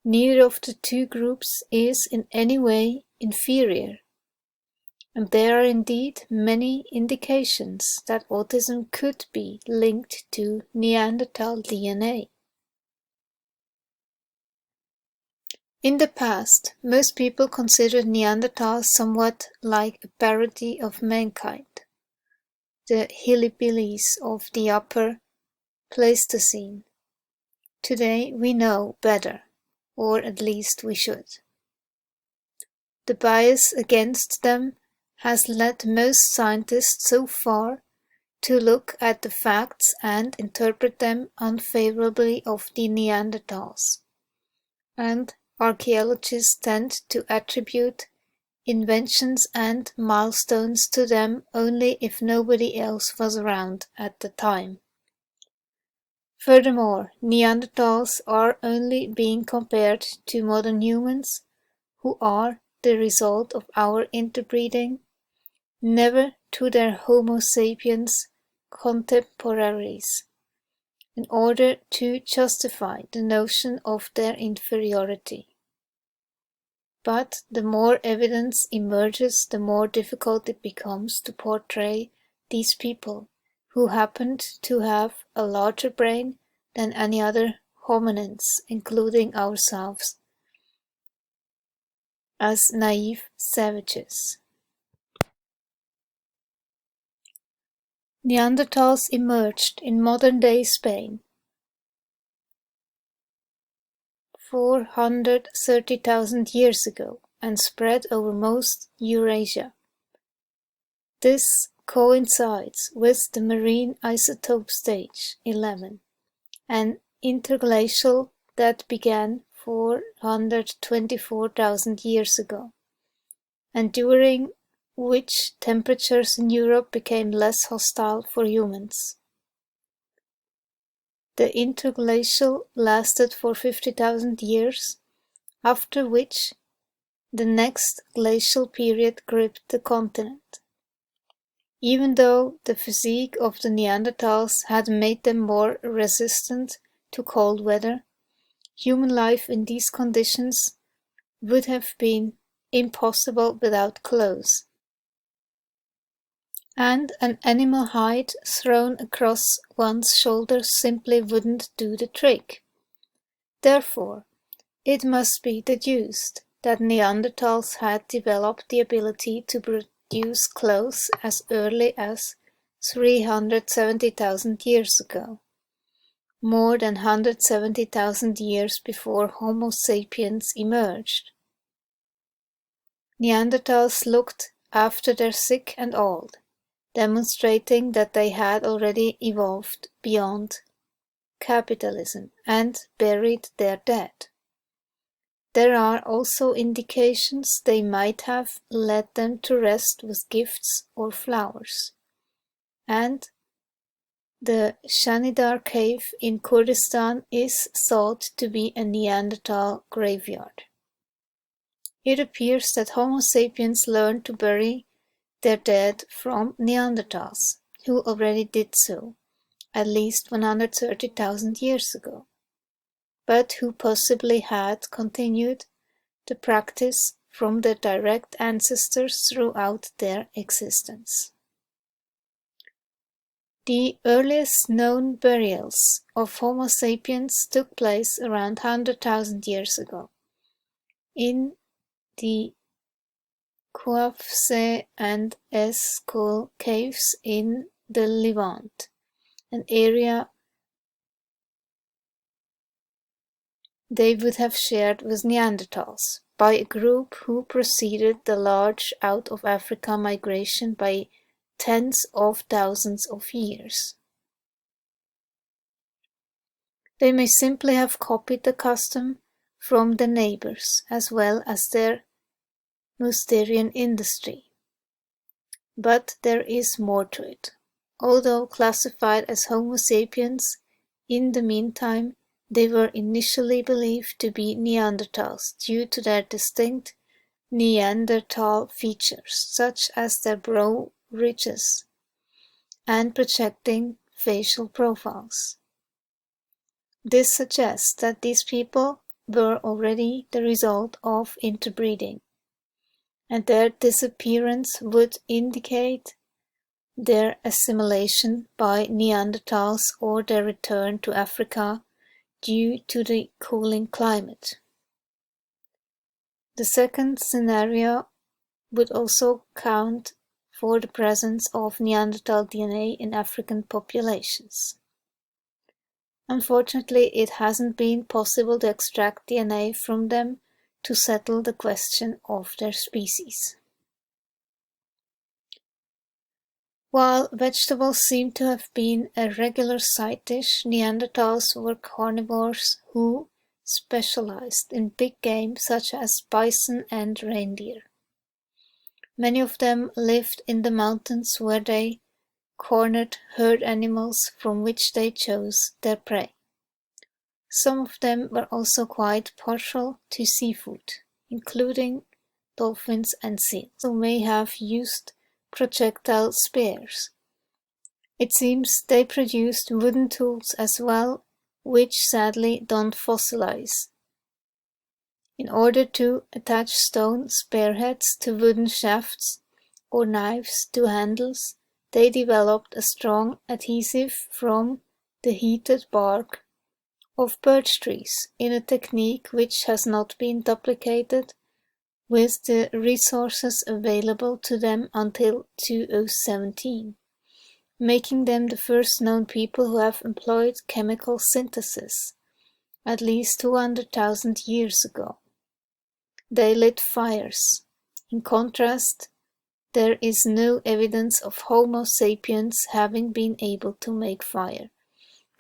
neither of the two groups is in any way inferior, and there are indeed many indications that autism could be linked to Neandertal DNA. In the past, most people considered Neanderthals somewhat like a parody of mankind, the hillbillies of the upper Pleistocene. Today we know better, or at least we should. The bias against them has led most scientists so far to look at the facts and interpret them unfavorably of the Neanderthals, and archaeologists tend to attribute inventions and milestones to them only if nobody else was around at the time. Furthermore, Neanderthals are only being compared to modern humans, who are the result of our interbreeding, never to their Homo sapiens contemporaries, in order to justify the notion of their inferiority. But the more evidence emerges, the more difficult it becomes to portray these people, who happened to have a larger brain than any other hominins, including ourselves, as naive savages. Neanderthals emerged in modern-day Spain 430,000 years ago and spread over most Eurasia. This coincides with the marine isotope stage 11, an interglacial that began 424,000 years ago, and during which temperatures in Europe became less hostile for humans. The interglacial lasted for 50,000 years, after which the next glacial period gripped the continent. Even though the physique of the Neanderthals had made them more resistant to cold weather, human life in these conditions would have been impossible without clothes, and an animal hide thrown across one's shoulders simply wouldn't do the trick. Therefore, it must be deduced that Neanderthals had developed the ability to produce clothes as early as 370,000 years ago, more than 170,000 years before Homo sapiens emerged. Neanderthals looked after their sick and old, demonstrating that they had already evolved beyond capitalism and buried their dead. There are also indications they might have led them to rest with gifts or flowers. And the Shanidar cave in Kurdistan is thought to be a Neanderthal graveyard. It appears that Homo sapiens learned to bury their dead from Neanderthals, who already did so, at least 130,000 years ago, but who possibly had continued the practice from their direct ancestors throughout their existence. The earliest known burials of Homo sapiens took place around 100,000 years ago, in the Kouafse and Eskol caves in the Levant, an area they would have shared with Neanderthals, by a group who preceded the large out-of-Africa migration by tens of thousands of years. They may simply have copied the custom from the neighbors, as well as their Mousterian industry. But there is more to it. Although classified as Homo sapiens, in the meantime, they were initially believed to be Neanderthals due to their distinct Neanderthal features, such as their brow ridges and projecting facial profiles. This suggests that these people were already the result of interbreeding, and their disappearance would indicate their assimilation by Neanderthals or their return to Africa due to the cooling climate. The second scenario would also count for the presence of Neandertal DNA in African populations. Unfortunately, it hasn't been possible to extract DNA from them to settle the question of their species. While vegetables seem to have been a regular side dish, Neanderthals were carnivores who specialized in big game such as bison and reindeer. Many of them lived in the mountains where they cornered herd animals from which they chose their prey. Some of them were also quite partial to seafood, including dolphins and seals, who may have used projectile spears. It seems they produced wooden tools as well, which sadly don't fossilize. In order to attach stone spearheads to wooden shafts or knives to handles, they developed a strong adhesive from the heated bark of birch trees in a technique which has not been duplicated with the resources available to them until 2017, making them the first known people who have employed chemical synthesis, at least 200,000 years ago. They lit fires. In contrast, there is no evidence of Homo sapiens having been able to make fire,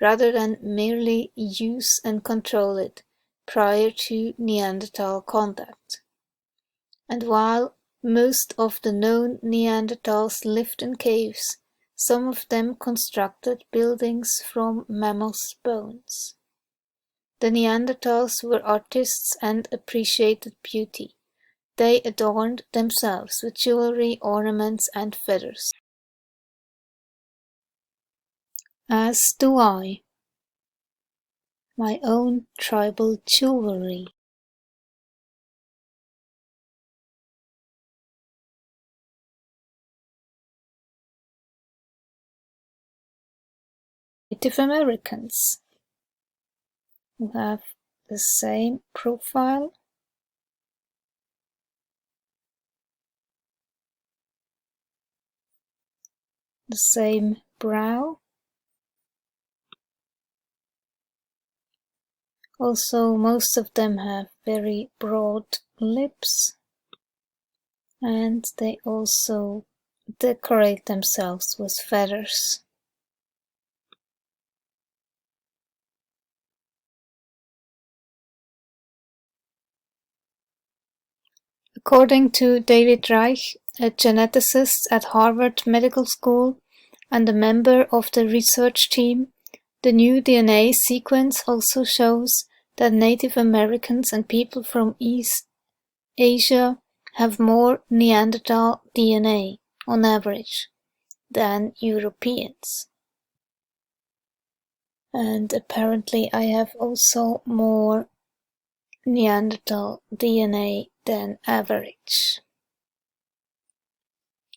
rather than merely use and control it prior to Neanderthal contact. And while most of the known Neanderthals lived in caves, some of them constructed buildings from mammals' bones. The Neanderthals were artists and appreciated beauty. They adorned themselves with jewelry, ornaments, and feathers. As do I. My own tribal jewelry. Native Americans, who have the same profile, the same brow. Also, most of them have very broad lips, and they also decorate themselves with feathers. According to David Reich, a geneticist at Harvard Medical School and a member of the research team, the new DNA sequence also shows that Native Americans and people from East Asia have more Neanderthal DNA, on average, than Europeans. And apparently I have also more Neanderthal DNA than average.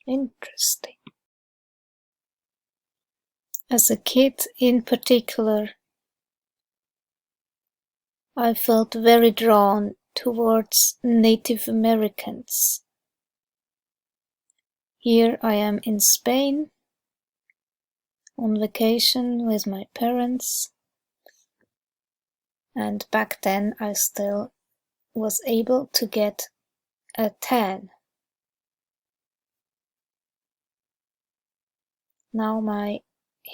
Interesting. As a kid in particular, I felt very drawn towards Native Americans. Here I am in Spain, on vacation with my parents, and back then I still was able to get a tan. Now my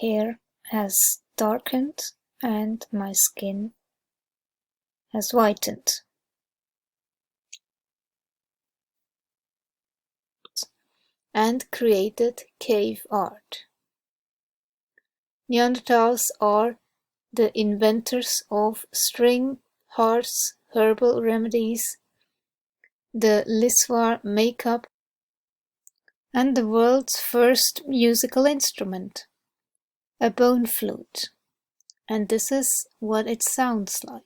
hair has darkened and my skin has whitened. And created cave art. Neanderthals are the inventors of string, hearts, herbal remedies, the Lissoir makeup, and the world's first musical instrument, a bone flute. And this is what it sounds like.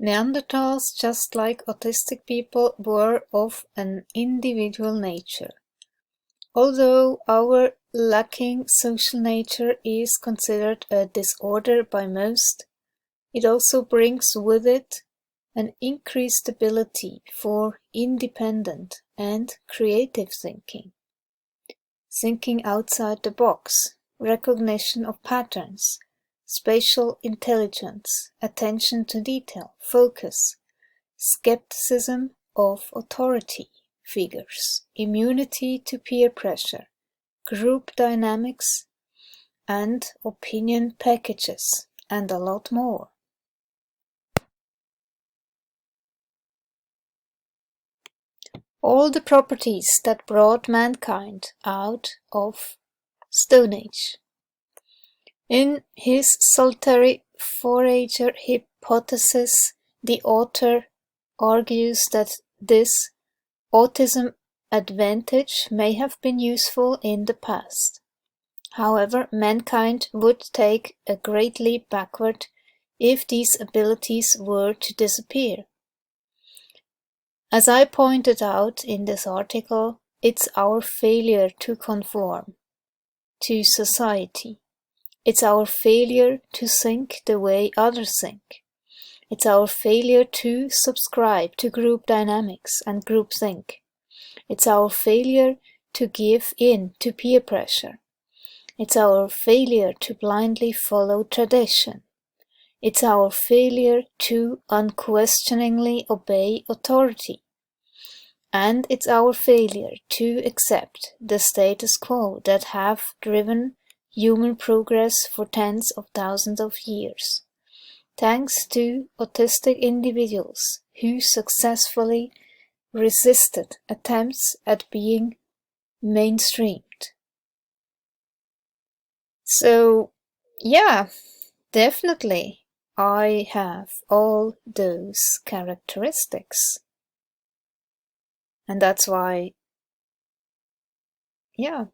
Neanderthals, just like autistic people, were of an individual nature. Although our lacking social nature is considered a disorder by most, it also brings with it an increased ability for independent and creative thinking. Thinking outside the box, recognition of patterns, spatial intelligence, attention to detail, focus, skepticism of authority figures, immunity to peer pressure, group dynamics, and opinion packages, and a lot more. All the properties that brought mankind out of Stone Age. In his solitary forager hypothesis, the author argues that this autism advantage may have been useful in the past. However, mankind would take a great leap backward if these abilities were to disappear. As I pointed out in this article, it's our failure to conform to society. It's our failure to think the way others think. It's our failure to subscribe to group dynamics and groupthink. It's our failure to give in to peer pressure. It's our failure to blindly follow tradition. It's our failure to unquestioningly obey authority. And it's our failure to accept the status quo that have driven human progress for tens of thousands of years, thanks to autistic individuals who successfully resisted attempts at being mainstreamed. So, yeah, definitely I have all those characteristics. And that's why, yeah,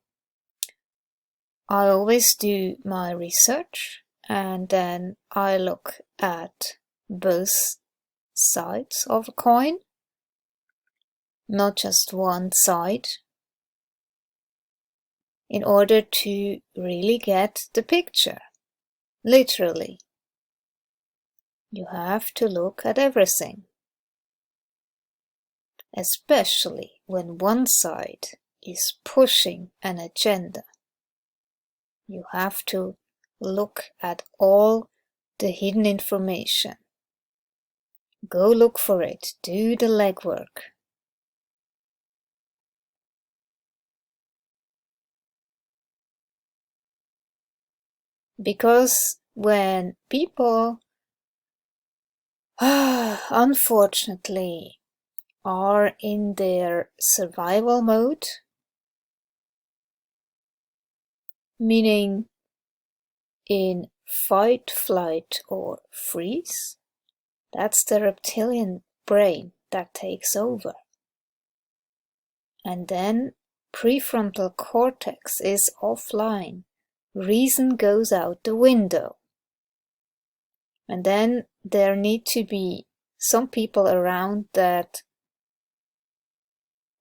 I always do my research and then I look at both sides of a coin, not just one side, in order to really get the picture. Literally. You have to look at everything. Especially when one side is pushing an agenda. You have to look at all the hidden information. Go look for it. Do the legwork. Because when people, unfortunately, are in their survival mode, meaning in fight, flight, or freeze, that's the reptilian brain that takes over. And then prefrontal cortex is offline. Reason goes out the window. And then there need to be some people around that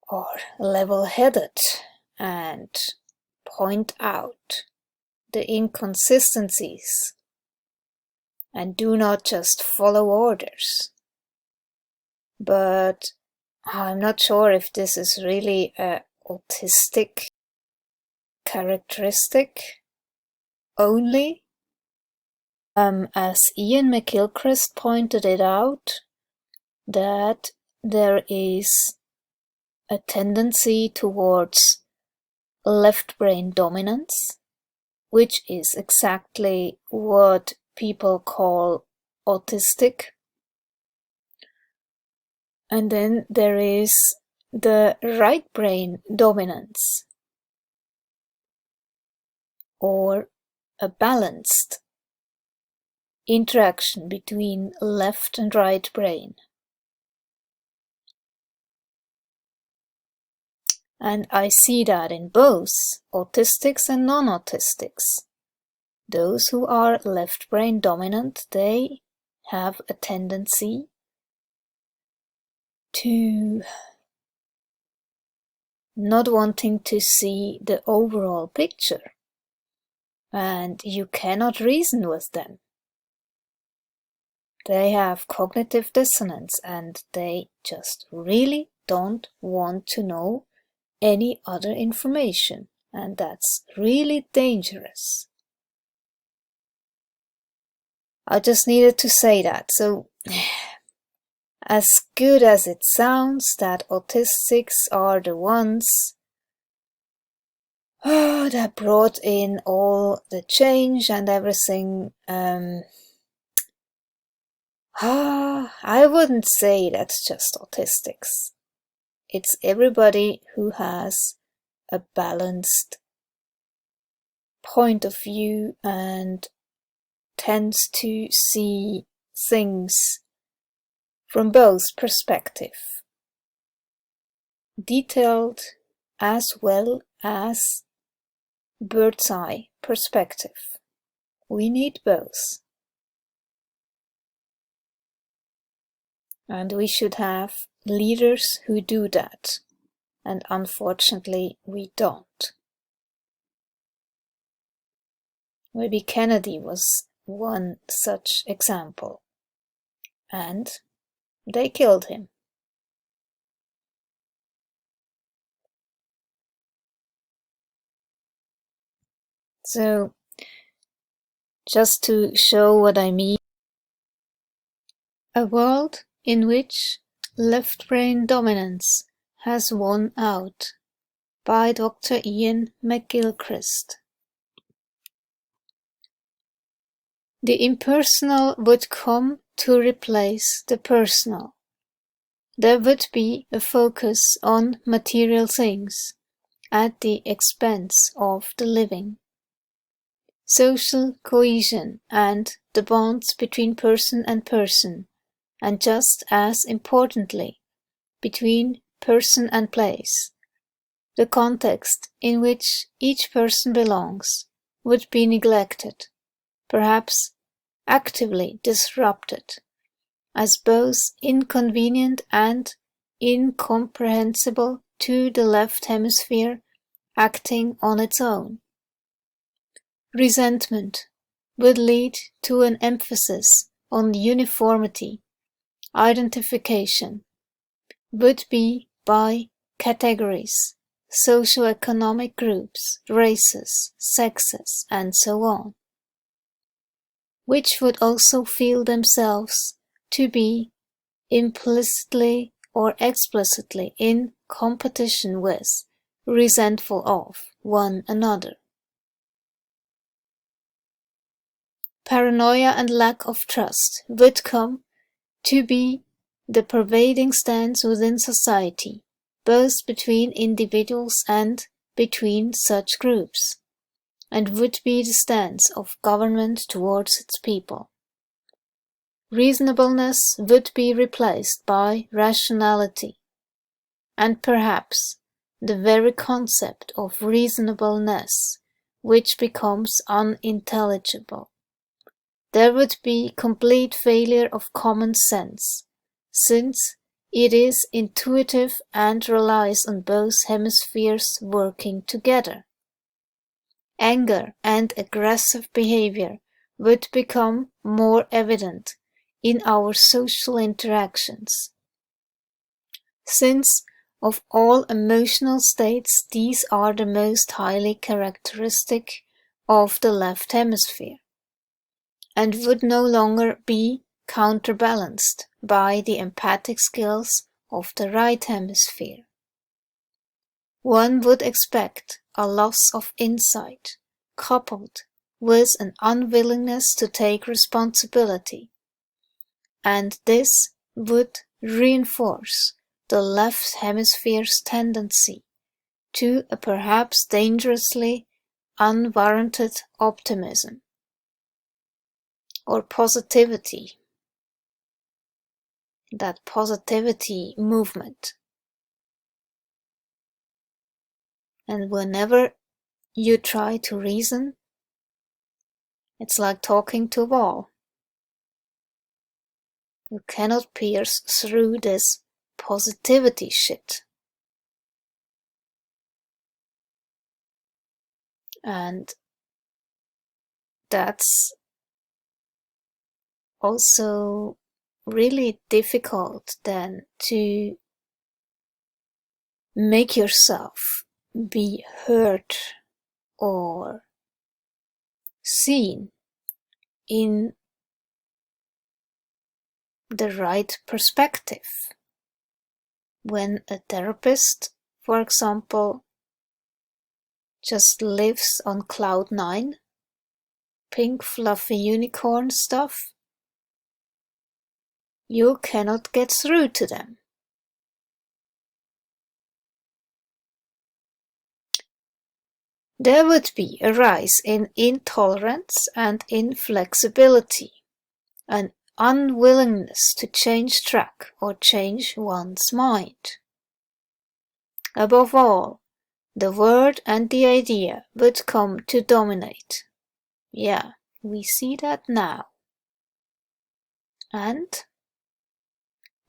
are level-headed and point out the inconsistencies and do not just follow orders. But I'm not sure if this is really an autistic characteristic only. As Ian McGilchrist pointed it out, that there is a tendency towards left brain dominance, which is exactly what people call autistic. And then there is the right brain dominance, or a balanced interaction between left and right brain. And I see that in both autistics and non-autistics. Those who are left brain dominant, they have a tendency to not wanting to see the overall picture, and you cannot reason with them. They have cognitive dissonance and they just really don't want to know any other information, and that's really dangerous. I just needed to say that. So, as good as it sounds that autistics are the ones that brought in all the change and everything, I wouldn't say that's just autistics. It's everybody who has a balanced point of view and tends to see things from both perspectives, detailed as well as bird's eye perspective. We need both. And we should have leaders who do that. And unfortunately, we don't. Maybe Kennedy was one such example. And they killed him. So, just to show what I mean, a world in which left brain dominance has won out, by Dr. Ian McGilchrist. The impersonal would come to replace the personal. There would be a focus on material things at the expense of the living. Social cohesion and the bonds between person, and just as importantly, between person and place, the context in which each person belongs, would be neglected, perhaps actively disrupted, as both inconvenient and incomprehensible to the left hemisphere acting on its own. Resentment would lead to an emphasis on uniformity, identification, would be by categories, socio-economic groups, races, sexes, and so on, which would also feel themselves to be implicitly or explicitly in competition with, resentful of, one another. Paranoia and lack of trust would come to be the pervading stance within society, both between individuals and between such groups, and would be the stance of government towards its people. Reasonableness would be replaced by rationality, and perhaps the very concept of reasonableness, which becomes unintelligible. There would be complete failure of common sense, since it is intuitive and relies on both hemispheres working together. Anger and aggressive behavior would become more evident in our social interactions. Since of all emotional states, these are the most highly characteristic of the left hemisphere, and would no longer be counterbalanced by the empathic skills of the right hemisphere. One would expect a loss of insight, coupled with an unwillingness to take responsibility, and this would reinforce the left hemisphere's tendency to a perhaps dangerously unwarranted optimism or positivity, that positivity movement. And whenever you try to reason, it's like talking to a wall. You cannot pierce through this positivity shit. And that's also really difficult then to make yourself be heard or seen in the right perspective. When a therapist, for example, just lives on cloud 9, pink fluffy unicorn stuff, you cannot get through to them. There would be a rise in intolerance and inflexibility, an unwillingness to change track or change one's mind. Above all, the word and the idea would come to dominate. Yeah, we see that now. And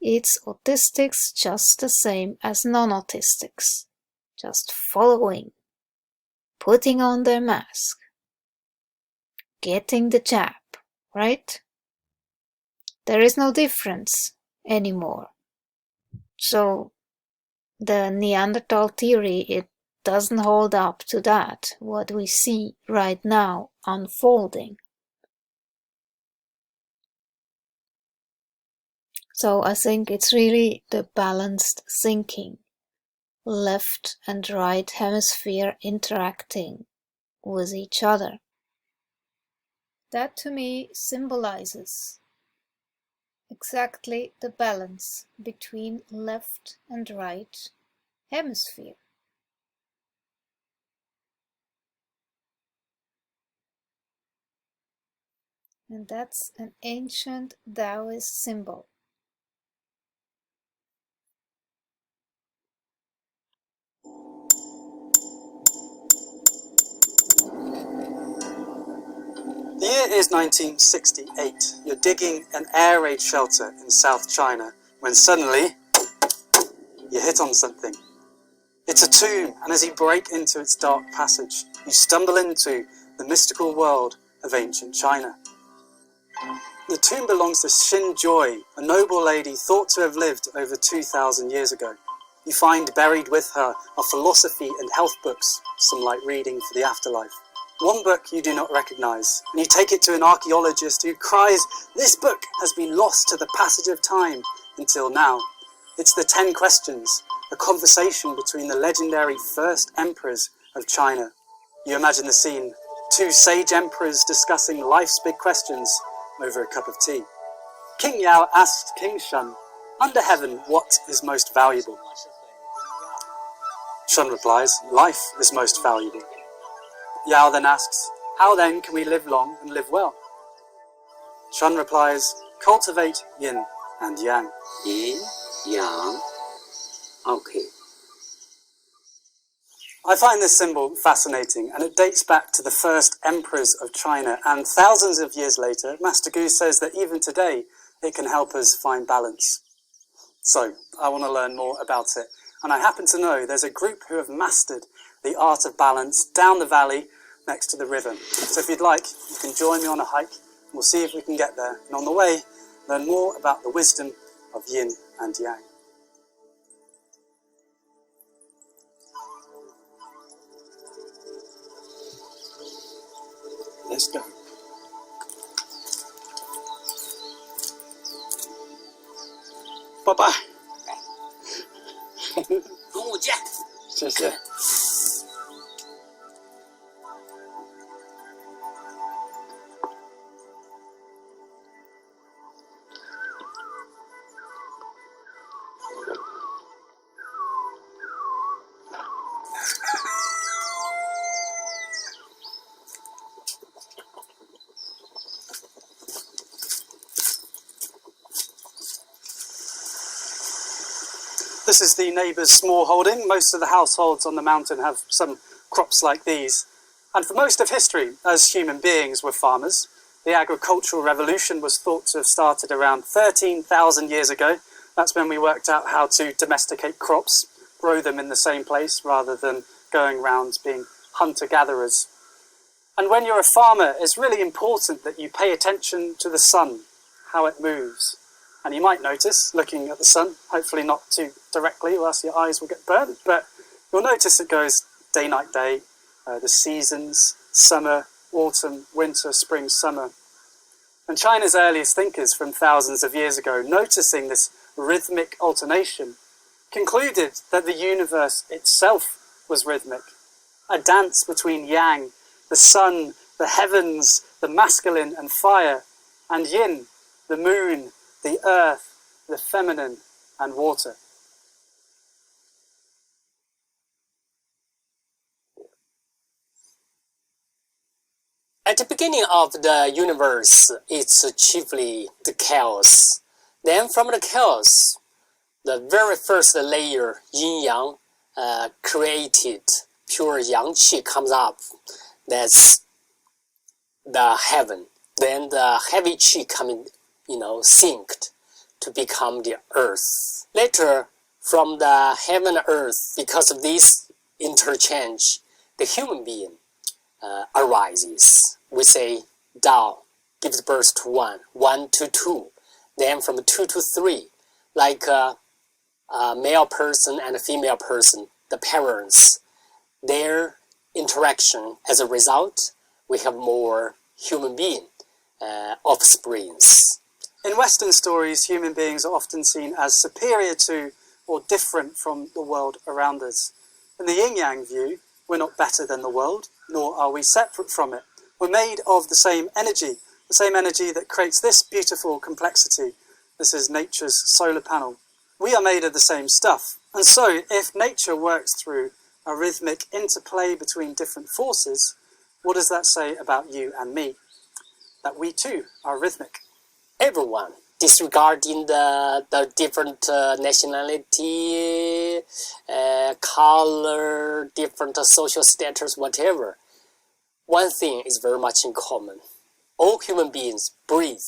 it's autistics just the same as non-autistics, just following, putting on their mask, getting the jab, right? There is no difference anymore. So the Neanderthal theory, it doesn't hold up to that, what we see right now unfolding. So I think it's really the balanced thinking left and right hemisphere interacting with each other. That to me symbolizes exactly the balance between left and right hemisphere. And that's an ancient Taoist symbol. The year is 1968. You're digging an air raid shelter in South China when suddenly you hit on something. It's a tomb, and as you break into its dark passage, you stumble into the mystical world of ancient China. The tomb belongs to Xin Joy, a noble lady thought to have lived over 2,000 years ago. You find buried with her are philosophy and health books, some light reading for the afterlife. One book you do not recognize, and you take it to an archaeologist who cries, "This book has been lost to the passage of time until now." It's the 10 Questions, a conversation between the legendary first emperors of China. You imagine the scene, 2 sage emperors discussing life's big questions over a cup of tea. King Yao asked King Shun, "Under heaven, what is most valuable?" Shun replies, "Life is most valuable." Yao then asks, "How then can we live long and live well?" Shun replies, "Cultivate yin and yang." Yin, yang, okay. I find this symbol fascinating, and it dates back to the first emperors of China, and thousands of years later, Master Gu says that even today, it can help us find balance. So, I want to learn more about it, and I happen to know there's a group who have mastered the art of balance down the valley next to the river. So if you'd like, you can join me on a hike, and we'll see if we can get there, and on the way, learn more about the wisdom of yin and yang. Let's go. Bye-bye. 中午见。谢谢。This is the neighbour's small holding. Most of the households on the mountain have some crops like these. And for most of history, as human beings were farmers, the agricultural revolution was thought to have started around 13,000 years ago. That's when we worked out how to domesticate crops, grow them in the same place rather than going around being hunter-gatherers. And when you're a farmer, it's really important that you pay attention to the sun, how it moves. And you might notice, looking at the sun, hopefully not too directly or else your eyes will get burnt, but you'll notice it goes day, night, day, the seasons, summer, autumn, winter, spring, summer. And China's earliest thinkers from thousands of years ago, noticing this rhythmic alternation, concluded that the universe itself was rhythmic, a dance between yang, the sun, the heavens, the masculine and fire, and yin, the moon, the earth, the feminine, and water. At the beginning of the universe, it's chiefly the chaos. Then from the chaos, the very first layer, yin-yang, created, pure yang-qi comes up. That's the heaven. Then the heavy qi coming, synced to become the earth. Later, from the heaven and earth, because of this interchange, the human being arises. We say Tao gives birth to 1, 1 to 2, then from 2 to 3, like a male person and a female person, the parents, their interaction, as a result, we have more human being offsprings. In Western stories, human beings are often seen as superior to or different from the world around us. In the yin-yang view, we're not better than the world, nor are we separate from it. We're made of the same energy that creates this beautiful complexity. This is nature's solar panel. We are made of the same stuff. And so, if nature works through a rhythmic interplay between different forces, what does that say about you and me? That we too are rhythmic. Everyone, disregarding the different nationality, color, different social status, whatever. One thing is very much in common. All human beings breathe.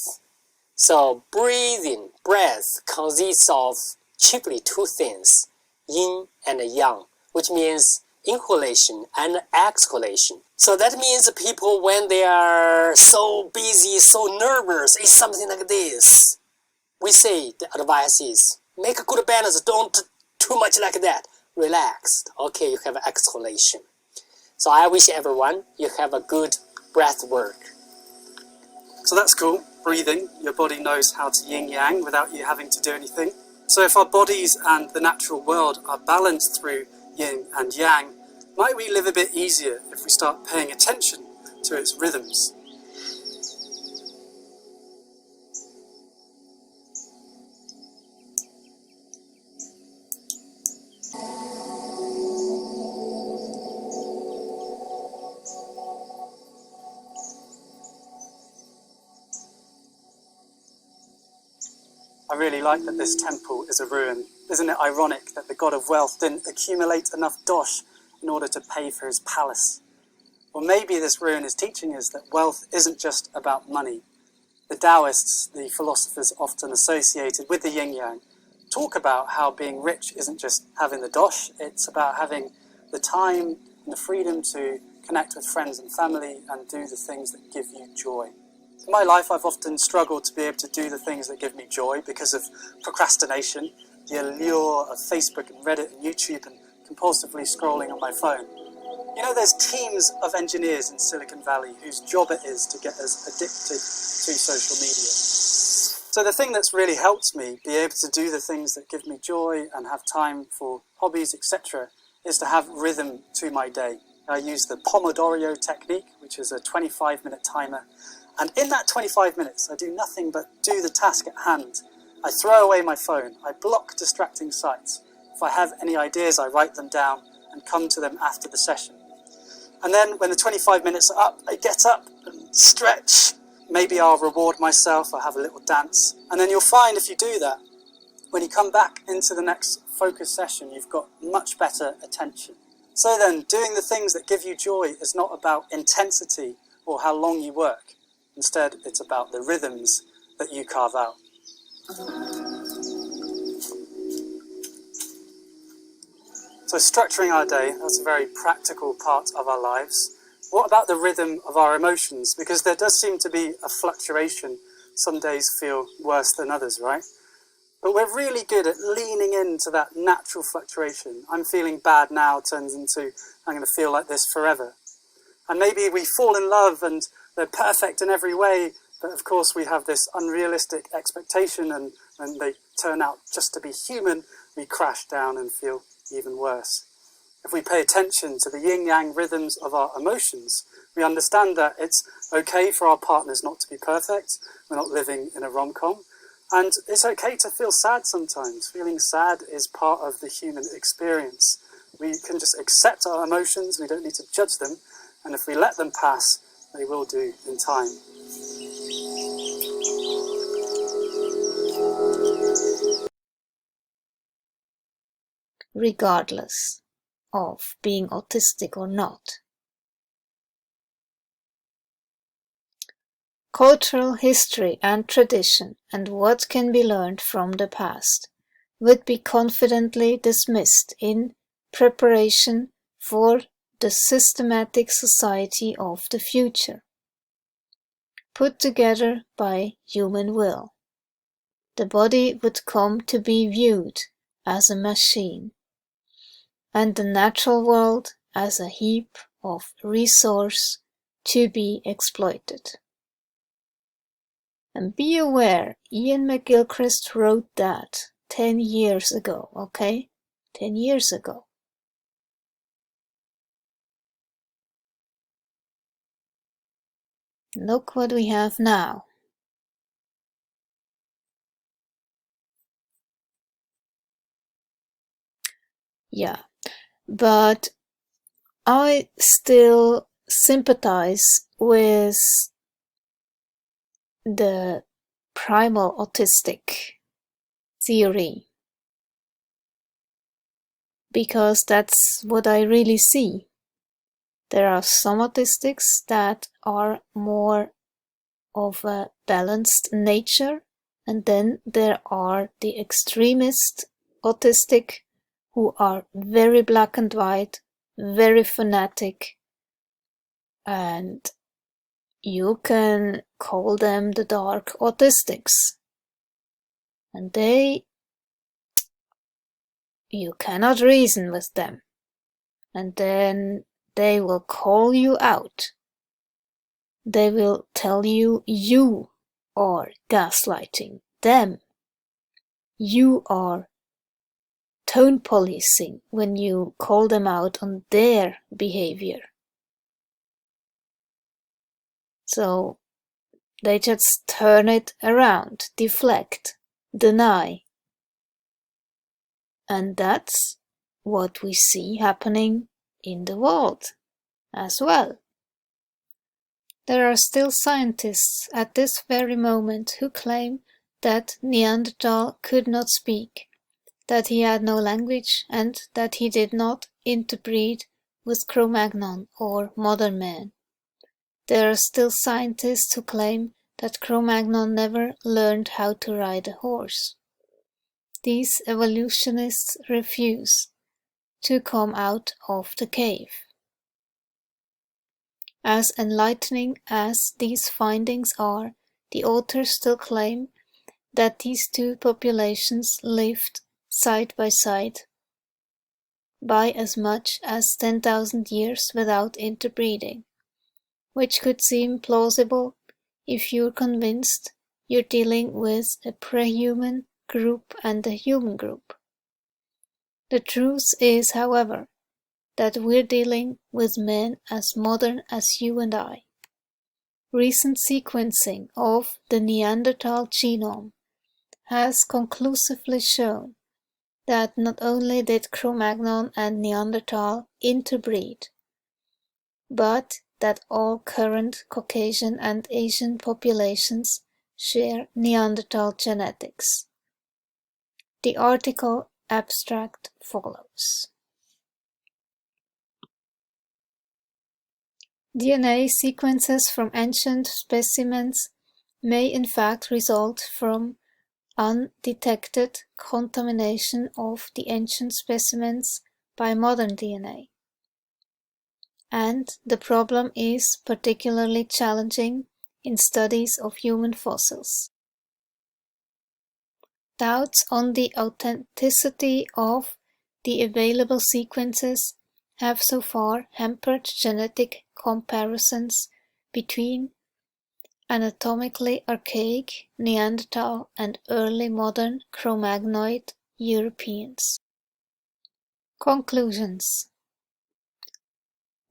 So breath consists of chiefly two things, yin and yang, which means inhalation and exhalation. So that means people, when they are so busy, so nervous, it's something like this. We say the advice is, make a good balance, don't too much like that. Relaxed. Okay, you have exhalation. So I wish everyone, you have a good breath work. So that's cool, breathing. Your body knows how to yin-yang without you having to do anything. So if our bodies and the natural world are balanced through yin and yang, might we live a bit easier if we start paying attention to its rhythms? I really like that this temple is a ruin. Isn't it ironic that the god of wealth didn't accumulate enough dosh in order to pay for his palace? Or maybe this ruin is teaching us that wealth isn't just about money. The Taoists, the philosophers often associated with the yin-yang, talk about how being rich isn't just having the dosh, it's about having the time and the freedom to connect with friends and family and do the things that give you joy. In my life, I've often struggled to be able to do the things that give me joy because of procrastination, the allure of Facebook and Reddit and YouTube and compulsively scrolling on my phone. You know, there's teams of engineers in Silicon Valley whose job it is to get us addicted to social media. So the thing that's really helped me be able to do the things that give me joy and have time for hobbies, etc., is to have rhythm to my day. I use the Pomodoro technique, which is a 25-minute timer. And in that 25 minutes, I do nothing but do the task at hand. I throw away my phone. I block distracting sites. If I have any ideas, I write them down and come to them after the session. And then when the 25 minutes are up, I get up and stretch. Maybe I'll reward myself, I'll have a little dance. And then you'll find if you do that, when you come back into the next focus session, you've got much better attention. So then, doing the things that give you joy is not about intensity or how long you work. Instead, it's about the rhythms that you carve out. So structuring our day, that's a very practical part of our lives. What about the rhythm of our emotions? Because there does seem to be a fluctuation. Some days feel worse than others, right? But we're really good at leaning into that natural fluctuation. I'm feeling bad now turns into I'm going to feel like this forever. And maybe we fall in love and they're perfect in every way, but of course we have this unrealistic expectation and when they turn out just to be human, we crash down and feel even worse. If we pay attention to the yin-yang rhythms of our emotions, we understand that it's okay for our partners not to be perfect. We're not living in a rom-com. And it's okay to feel sad sometimes. Feeling sad is part of the human experience. We can just accept our emotions, we don't need to judge them, and if we let them pass, they will do in time. Regardless of being autistic or not. Cultural history and tradition and what can be learned from the past would be confidently dismissed in preparation for the systematic society of the future, put together by human will. The body would come to be viewed as a machine, and the natural world as a heap of resource to be exploited. And be aware, Ian McGilchrist wrote that 10 years ago, okay? 10 years ago. Look what we have now. Yeah, but I still sympathize with the primal autistic theory, because that's what I really see. There are some autistics that are more of a balanced nature, and then there are the extremist autistic who are very black and white, very fanatic, and you can call them the dark autistics. And you cannot reason with them. And then they will call you out. They will tell you you are gaslighting them. You are tone policing when you call them out on their behavior. So they just turn it around, deflect, deny. And that's what we see happening in the world as well. There are still scientists at this very moment who claim that Neanderthal could not speak, that he had no language, and that he did not interbreed with Cro-Magnon or modern man. There are still scientists who claim that Cro-Magnon never learned how to ride a horse. These evolutionists refuse to come out of the cave. As enlightening as these findings are, the authors still claim that these two populations lived side by side by as much as 10,000 years without interbreeding, which could seem plausible if you're convinced you're dealing with a pre-human group and a human group. The truth is, however, that we're dealing with men as modern as you and I. Recent sequencing of the Neanderthal genome has conclusively shown that not only did Cro-Magnon and Neanderthal interbreed, but that all current Caucasian and Asian populations share Neanderthal genetics. The article abstract follows. DNA sequences from ancient specimens may in fact result from undetected contamination of the ancient specimens by modern DNA. And the problem is particularly challenging in studies of human fossils. Doubts on the authenticity of the available sequences have so far hampered genetic comparisons between anatomically archaic Neanderthal and early modern Cro-Magnoid Europeans. Conclusions.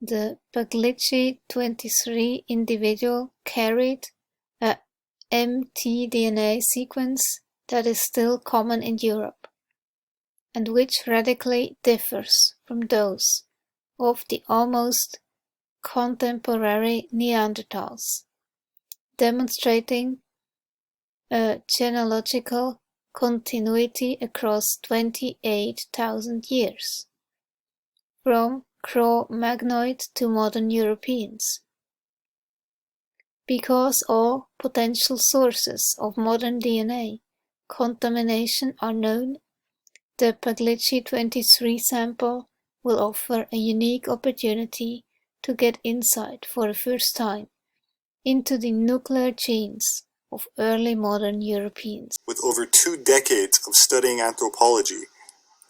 The Pugliese 23 individual carried a mtDNA sequence that is still common in Europe, and which radically differs from those of the almost contemporary Neanderthals, demonstrating a genealogical continuity across 28,000 years, from Cro-Magnoid to modern Europeans. Because all potential sources of modern DNA contamination are known, the Pugliese 23 sample will offer a unique opportunity to get insight for the first time into the nuclear genes of early modern Europeans. With over 2 decades of studying anthropology,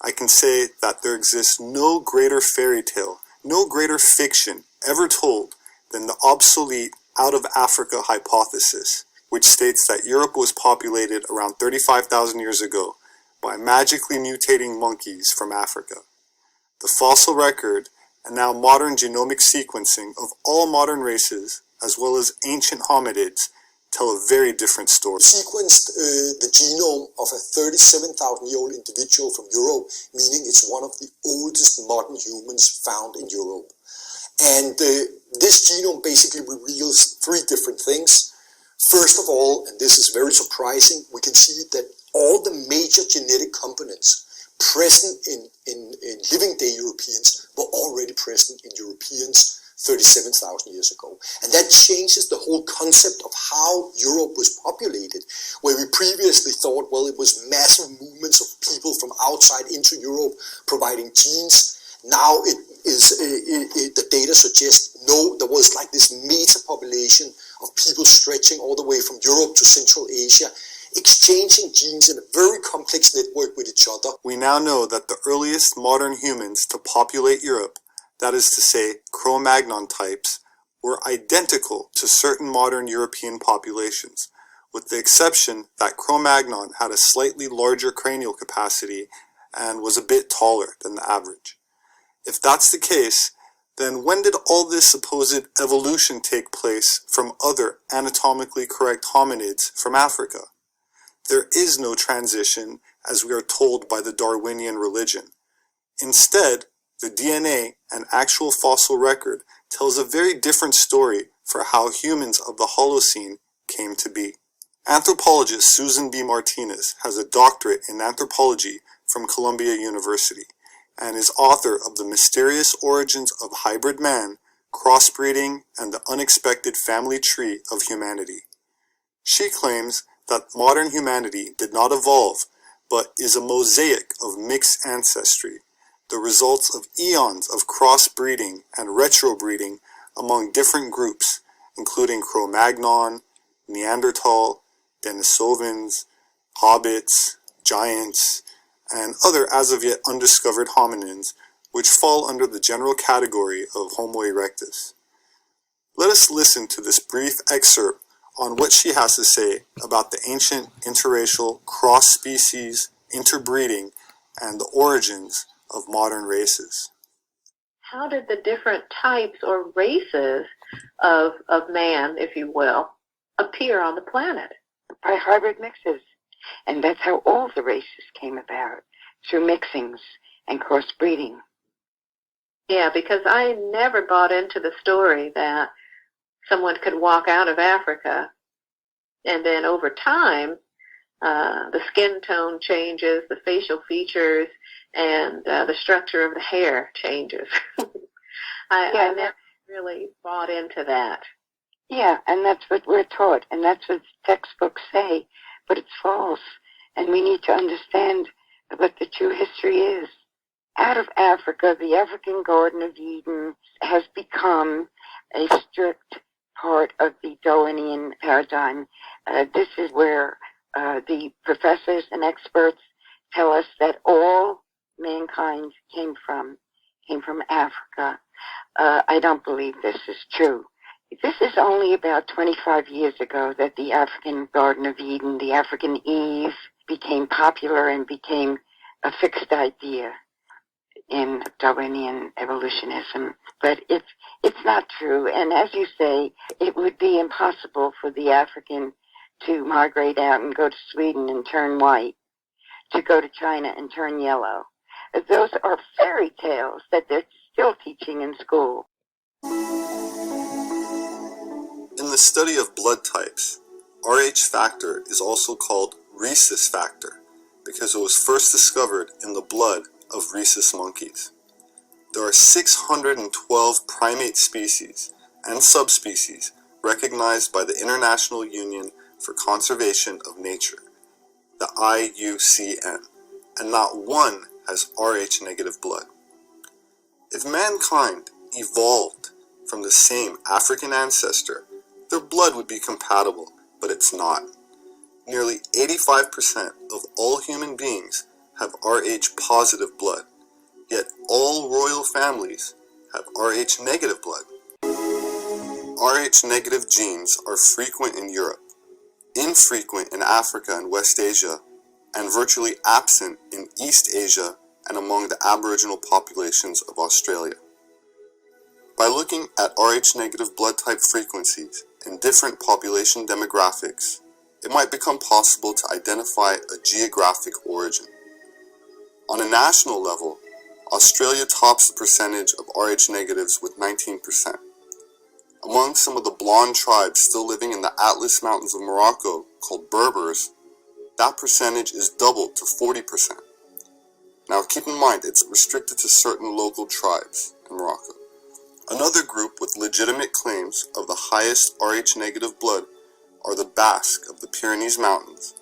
I can say that there exists no greater fairy tale, no greater fiction ever told than the obsolete out-of-Africa hypothesis, which states that Europe was populated around 35,000 years ago by magically mutating monkeys from Africa. The fossil record and now modern genomic sequencing of all modern races, as well as ancient hominids, tell a very different story. Sequenced the genome of a 37,000-year-old individual from Europe, meaning it's one of the oldest modern humans found in Europe. And this genome basically reveals three different things. First of all, and this is very surprising, we can see that all the major genetic components present in living day Europeans were already present in Europeans 37,000 years ago. And that changes the whole concept of how Europe was populated, where we previously thought, well, it was massive movements of people from outside into Europe providing genes. Now the data suggests, no, there was like this meta-population of people stretching all the way from Europe to Central Asia, exchanging genes in a very complex network with each other. We now know that the earliest modern humans to populate Europe, that is to say, Cro-Magnon types, were identical to certain modern European populations, with the exception that Cro-Magnon had a slightly larger cranial capacity and was a bit taller than the average. If that's the case, then when did all this supposed evolution take place from other anatomically correct hominids from Africa? There is no transition, as we are told by the Darwinian religion. Instead, the DNA and actual fossil record tells a very different story for how humans of the Holocene came to be. Anthropologist Susan B. Martinez has a doctorate in anthropology from Columbia University and is author of The Mysterious Origins of Hybrid Man, Crossbreeding, and the Unexpected Family Tree of Humanity. She claims that modern humanity did not evolve, but is a mosaic of mixed ancestry, the results of eons of crossbreeding and retrobreeding among different groups, including Cro-Magnon, Neanderthal, Denisovans, hobbits, giants, and other as of yet undiscovered hominins, which fall under the general category of Homo erectus. Let us listen to this brief excerpt on what she has to say about the ancient interracial cross-species interbreeding and the origins of modern races. How did the different types or races of man, if you will, appear on the planet? By hybrid mixes. And that's how all the races came about, through mixings and crossbreeding. Yeah, because I never bought into the story that someone could walk out of Africa and then over time the skin tone changes, the facial features, and the structure of the hair changes. I never really bought into that. Yeah, and that's what we're taught, and that's what textbooks say, but it's false. And we need to understand what the true history is. Out of Africa, the African Garden of Eden has become a strict part of the Darwinian paradigm. This is where the professors and experts tell us that all mankind came from Africa. I don't believe this is true. This is only about 25 years ago that the African Garden of Eden, the African Eve, became popular and became a fixed idea in Darwinian evolutionism. But it's not true. And as you say, it would be impossible for the African to migrate out and go to Sweden and turn white, to go to China and turn yellow. Those are fairy tales that they're still teaching in school. In the study of blood types, Rh factor is also called rhesus factor because it was first discovered in the blood of rhesus monkeys. There are 612 primate species and subspecies recognized by the International Union for Conservation of Nature, the IUCN, and not one has Rh negative blood. If mankind evolved from the same African ancestor, their blood would be compatible, but it's not. Nearly 85% of all human beings have Rh positive blood, yet all royal families have Rh negative blood. Rh negative genes are frequent in Europe, infrequent in Africa and West Asia, and virtually absent in East Asia and among the Aboriginal populations of Australia. By looking at Rh-negative blood type frequencies in different population demographics, it might become possible to identify a geographic origin. On a national level, Australia tops the percentage of Rh-negatives with 19%. Among some of the blonde tribes still living in the Atlas Mountains of Morocco, called Berbers, that percentage is doubled to 40%. Now keep in mind, it's restricted to certain local tribes in Morocco. Another group with legitimate claims of the highest Rh-negative blood are the Basque of the Pyrenees Mountains,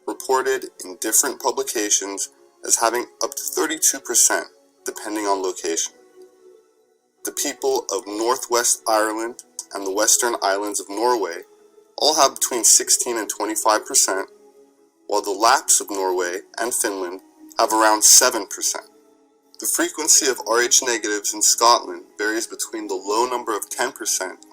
reported in different publications as having up to 32% depending on location. The people of Northwest Ireland and the Western Islands of Norway all have between 16 and 25%, while the Lapps of Norway and Finland have around 7%. The frequency of Rh-negatives in Scotland varies between the low number of 10%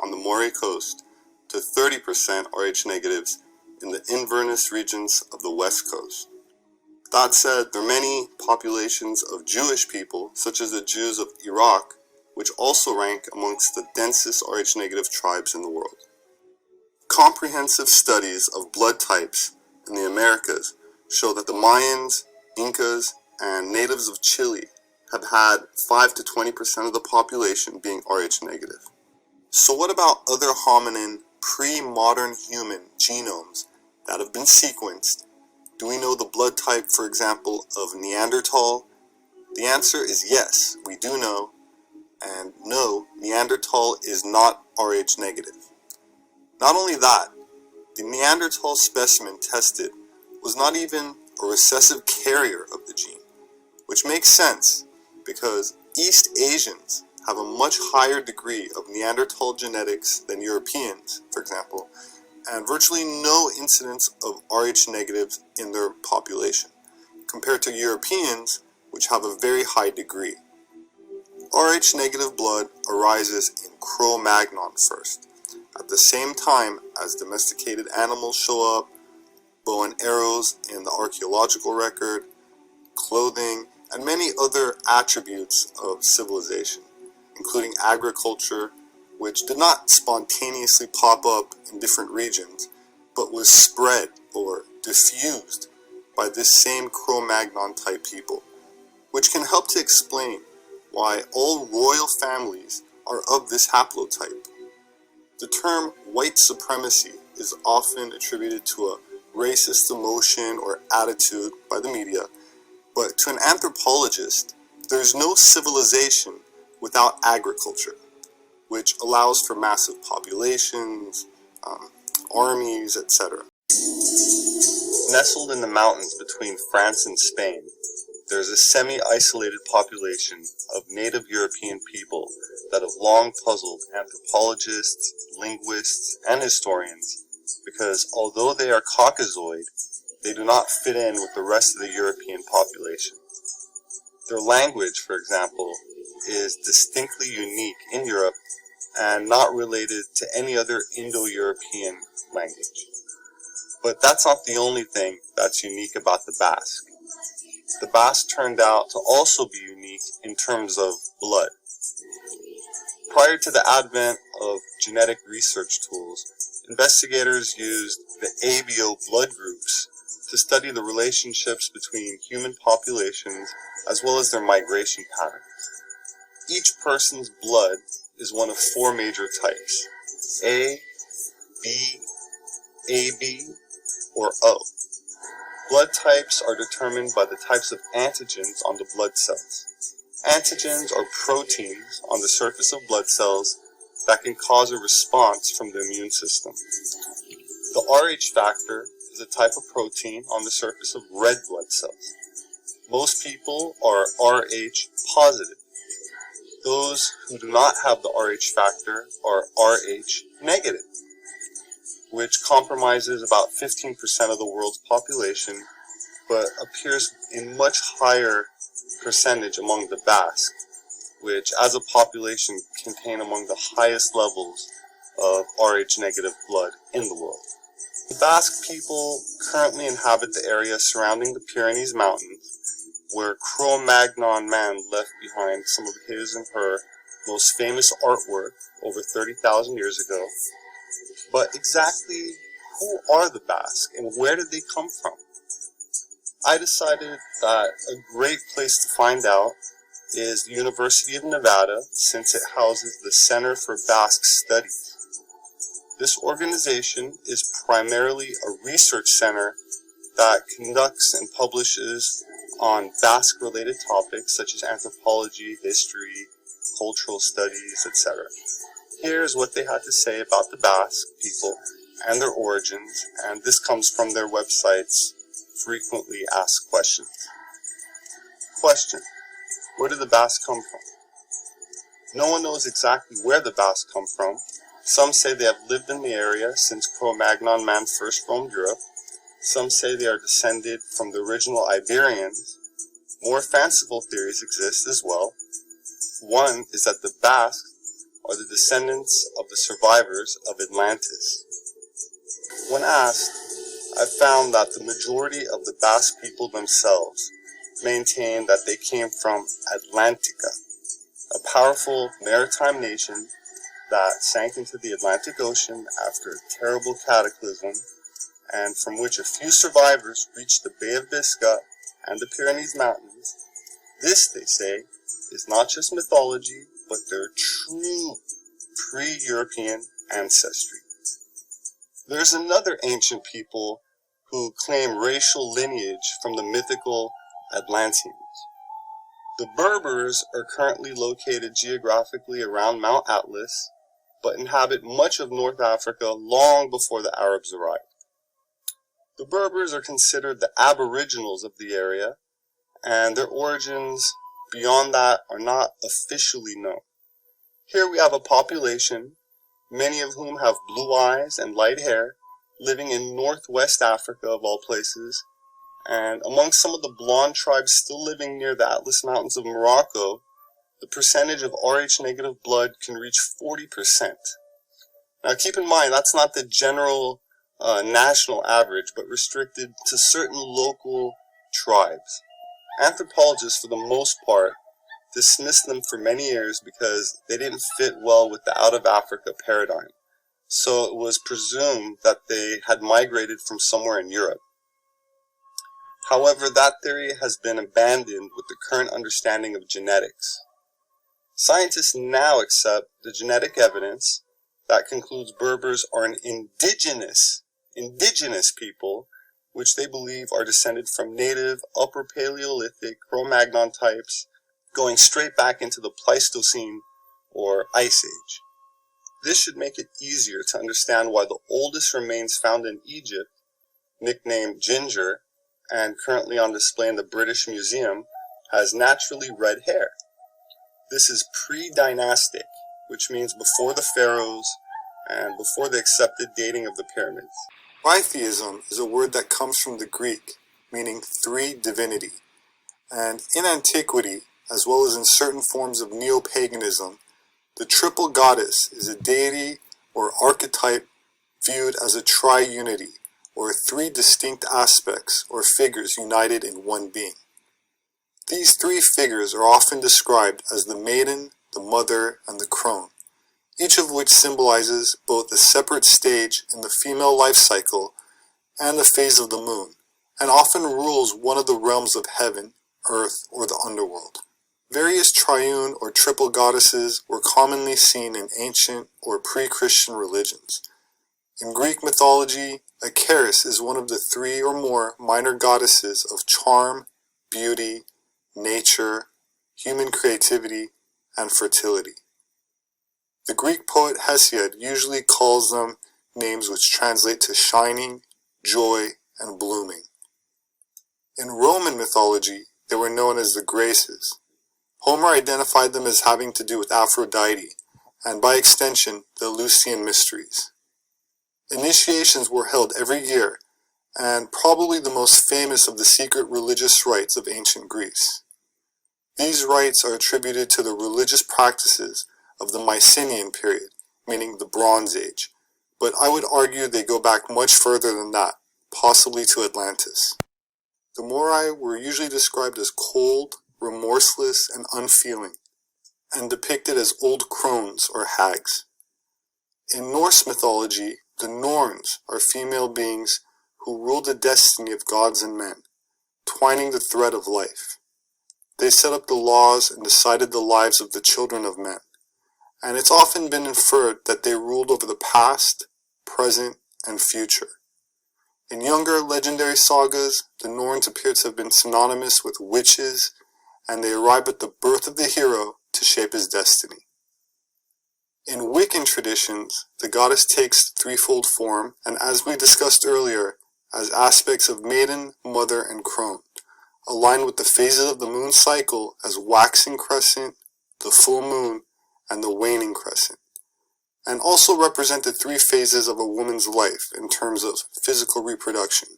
on the Moray coast to 30% Rh-negatives in the Inverness regions of the West Coast. That said, there are many populations of Jewish people, such as the Jews of Iraq, which also rank amongst the densest Rh-negative tribes in the world. Comprehensive studies of blood types in the Americas show that the Mayans, Incas, and natives of Chile have had 5 to 20% of the population being Rh-negative. So what about other hominin pre-modern human genomes that have been sequenced? Do we know the blood type, for example, of Neanderthal? The answer is yes, we do know, and no, Neanderthal is not Rh-negative. Not only that, the Neanderthal specimen tested was not even a recessive carrier of the gene, which makes sense because East Asians have a much higher degree of Neanderthal genetics than Europeans, for example, and virtually no incidence of Rh-negatives in their population, compared to Europeans, which have a very high degree. Rh-negative blood arises in Cro-Magnon first, at the same time as domesticated animals show up, bow and arrows in the archaeological record, clothing, and many other attributes of civilization, including agriculture, which did not spontaneously pop up in different regions, but was spread or diffused by this same Cro-Magnon type people, which can help to explain why all royal families are of this haplotype. The term white supremacy is often attributed to a racist emotion or attitude by the media, but to an anthropologist, there's no civilization without agriculture, which allows for massive populations, armies, etc. Nestled in the mountains between France and Spain, there's a semi-isolated population of native European people that have long puzzled anthropologists, linguists, and historians because although they are Caucasoid, they do not fit in with the rest of the European population. Their language, for example, is distinctly unique in Europe and not related to any other Indo-European language. But that's not the only thing that's unique about the Basque. The Basque turned out to also be unique in terms of blood. Prior to the advent of genetic research tools, investigators used the ABO blood groups to study the relationships between human populations as well as their migration patterns. Each person's blood is one of 4 major types: A, B, AB, or O. Blood types are determined by the types of antigens on the blood cells. Antigens are proteins on the surface of blood cells that can cause a response from the immune system. The Rh factor is a type of protein on the surface of red blood cells. Most people are Rh positive. Those who do not have the Rh factor are Rh negative, which compromises about 15% of the world's population, but appears in much higher percentage among the Basque, which as a population contain among the highest levels of Rh negative blood in the world. Basque people currently inhabit the area surrounding the Pyrenees Mountains, where Cro-Magnon man left behind some of his and her most famous artwork over 30,000 years ago. But exactly who are the Basque and where did they come from? I decided that a great place to find out is the University of Nevada, since it houses the Center for Basque Studies. This organization is primarily a research center that conducts and publishes on Basque-related topics such as anthropology, history, cultural studies, etc. Here's what they had to say about the Basque people and their origins, and this comes from their website's frequently asked questions. Question: where did the Basque come from? No one knows exactly where the Basque come from. Some say they have lived in the area since Cro-Magnon man first roamed Europe. Some say they are descended from the original Iberians. More fanciful theories exist as well. One is that the Basques are the descendants of the survivors of Atlantis. When asked, I found that the majority of the Basque people themselves maintain that they came from Atlantica, a powerful maritime nation that sank into the Atlantic Ocean after a terrible cataclysm, and from which a few survivors reached the Bay of Biscay and the Pyrenees Mountains. This, they say, is not just mythology, but their true pre-European ancestry. There's another ancient people who claim racial lineage from the mythical Atlanteans. The Berbers are currently located geographically around Mount Atlas, but inhabit much of North Africa long before the Arabs arrived. The Berbers are considered the aboriginals of the area, and their origins beyond that are not officially known. Here we have a population, many of whom have blue eyes and light hair, living in northwest Africa of all places, and among some of the blonde tribes still living near the Atlas Mountains of Morocco, the percentage of Rh-negative blood can reach 40%. Now keep in mind, that's not the general national average, but restricted to certain local tribes. Anthropologists, for the most part, dismissed them for many years because they didn't fit well with the out-of-Africa paradigm. So it was presumed that they had migrated from somewhere in Europe. However, that theory has been abandoned with the current understanding of genetics. Scientists now accept the genetic evidence that concludes Berbers are an indigenous people, which they believe are descended from native Upper Paleolithic Cro-Magnon types going straight back into the Pleistocene or Ice Age. This should make it easier to understand why the oldest remains found in Egypt, nicknamed Ginger, and currently on display in the British Museum, has naturally red hair. This is pre-dynastic, which means before the pharaohs and before the accepted dating of the pyramids. Tritheism is a word that comes from the Greek, meaning three divinity. And in antiquity, as well as in certain forms of neo-paganism, the triple goddess is a deity or archetype viewed as a triunity, or three distinct aspects or figures united in one being. These three figures are often described as the maiden, the mother, and the crone, each of which symbolizes both a separate stage in the female life cycle and the phase of the moon, and often rules one of the realms of heaven, earth, or the underworld. Various triune or triple goddesses were commonly seen in ancient or pre-Christian religions. In Greek mythology, Icarus is one of the three or more minor goddesses of charm, beauty, nature, human creativity, and fertility. The Greek poet Hesiod usually calls them names which translate to shining, joy, and blooming. In Roman mythology, they were known as the Graces. Homer identified them as having to do with Aphrodite, and by extension, the Eleusinian Mysteries. Initiations were held every year, and probably the most famous of the secret religious rites of ancient Greece. These rites are attributed to the religious practices of the Mycenaean period, meaning the Bronze Age, but I would argue they go back much further than that, possibly to Atlantis. The Moirai were usually described as cold, remorseless, and unfeeling, and depicted as old crones or hags. In Norse mythology, the Norns are female beings who rule the destiny of gods and men, twining the thread of life. They set up the laws and decided the lives of the children of men, and it's often been inferred that they ruled over the past, present, and future. In younger legendary sagas, the Norns appear to have been synonymous with witches, and they arrive at the birth of the hero to shape his destiny. In Wiccan traditions, the goddess takes threefold form, and as we discussed earlier, as aspects of maiden, mother, and crone, aligned with the phases of the moon cycle as waxing crescent, the full moon, and the waning crescent, and also represent the three phases of a woman's life in terms of physical reproduction,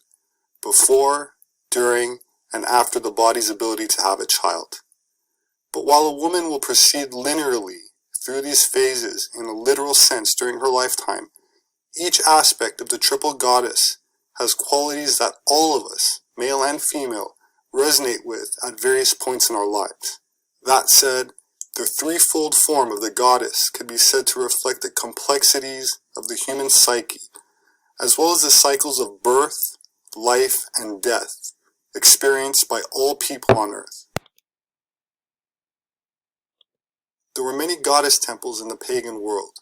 before, during, and after the body's ability to have a child. But while a woman will proceed linearly through these phases in a literal sense during her lifetime, each aspect of the triple goddess has qualities that all of us, male and female, resonate with at various points in our lives. That said, the threefold form of the goddess could be said to reflect the complexities of the human psyche, as well as the cycles of birth, life, and death experienced by all people on earth. There were many goddess temples in the pagan world.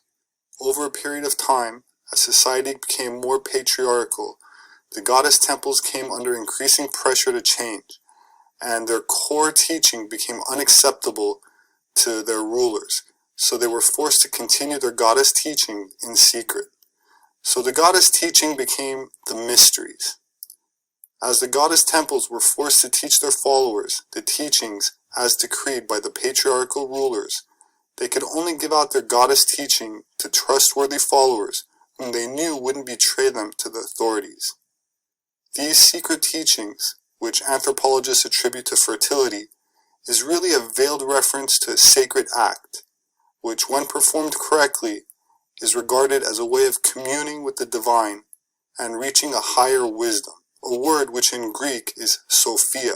Over a period of time, as society became more patriarchal, the goddess temples came under increasing pressure to change, and their core teaching became unacceptable to their rulers, so they were forced to continue their goddess teaching in secret. So the goddess teaching became the mysteries. As the goddess temples were forced to teach their followers the teachings as decreed by the patriarchal rulers, they could only give out their goddess teaching to trustworthy followers whom they knew wouldn't betray them to the authorities. These secret teachings, which anthropologists attribute to fertility, is really a veiled reference to a sacred act, which, when performed correctly, is regarded as a way of communing with the divine and reaching a higher wisdom, a word which in Greek is Sophia.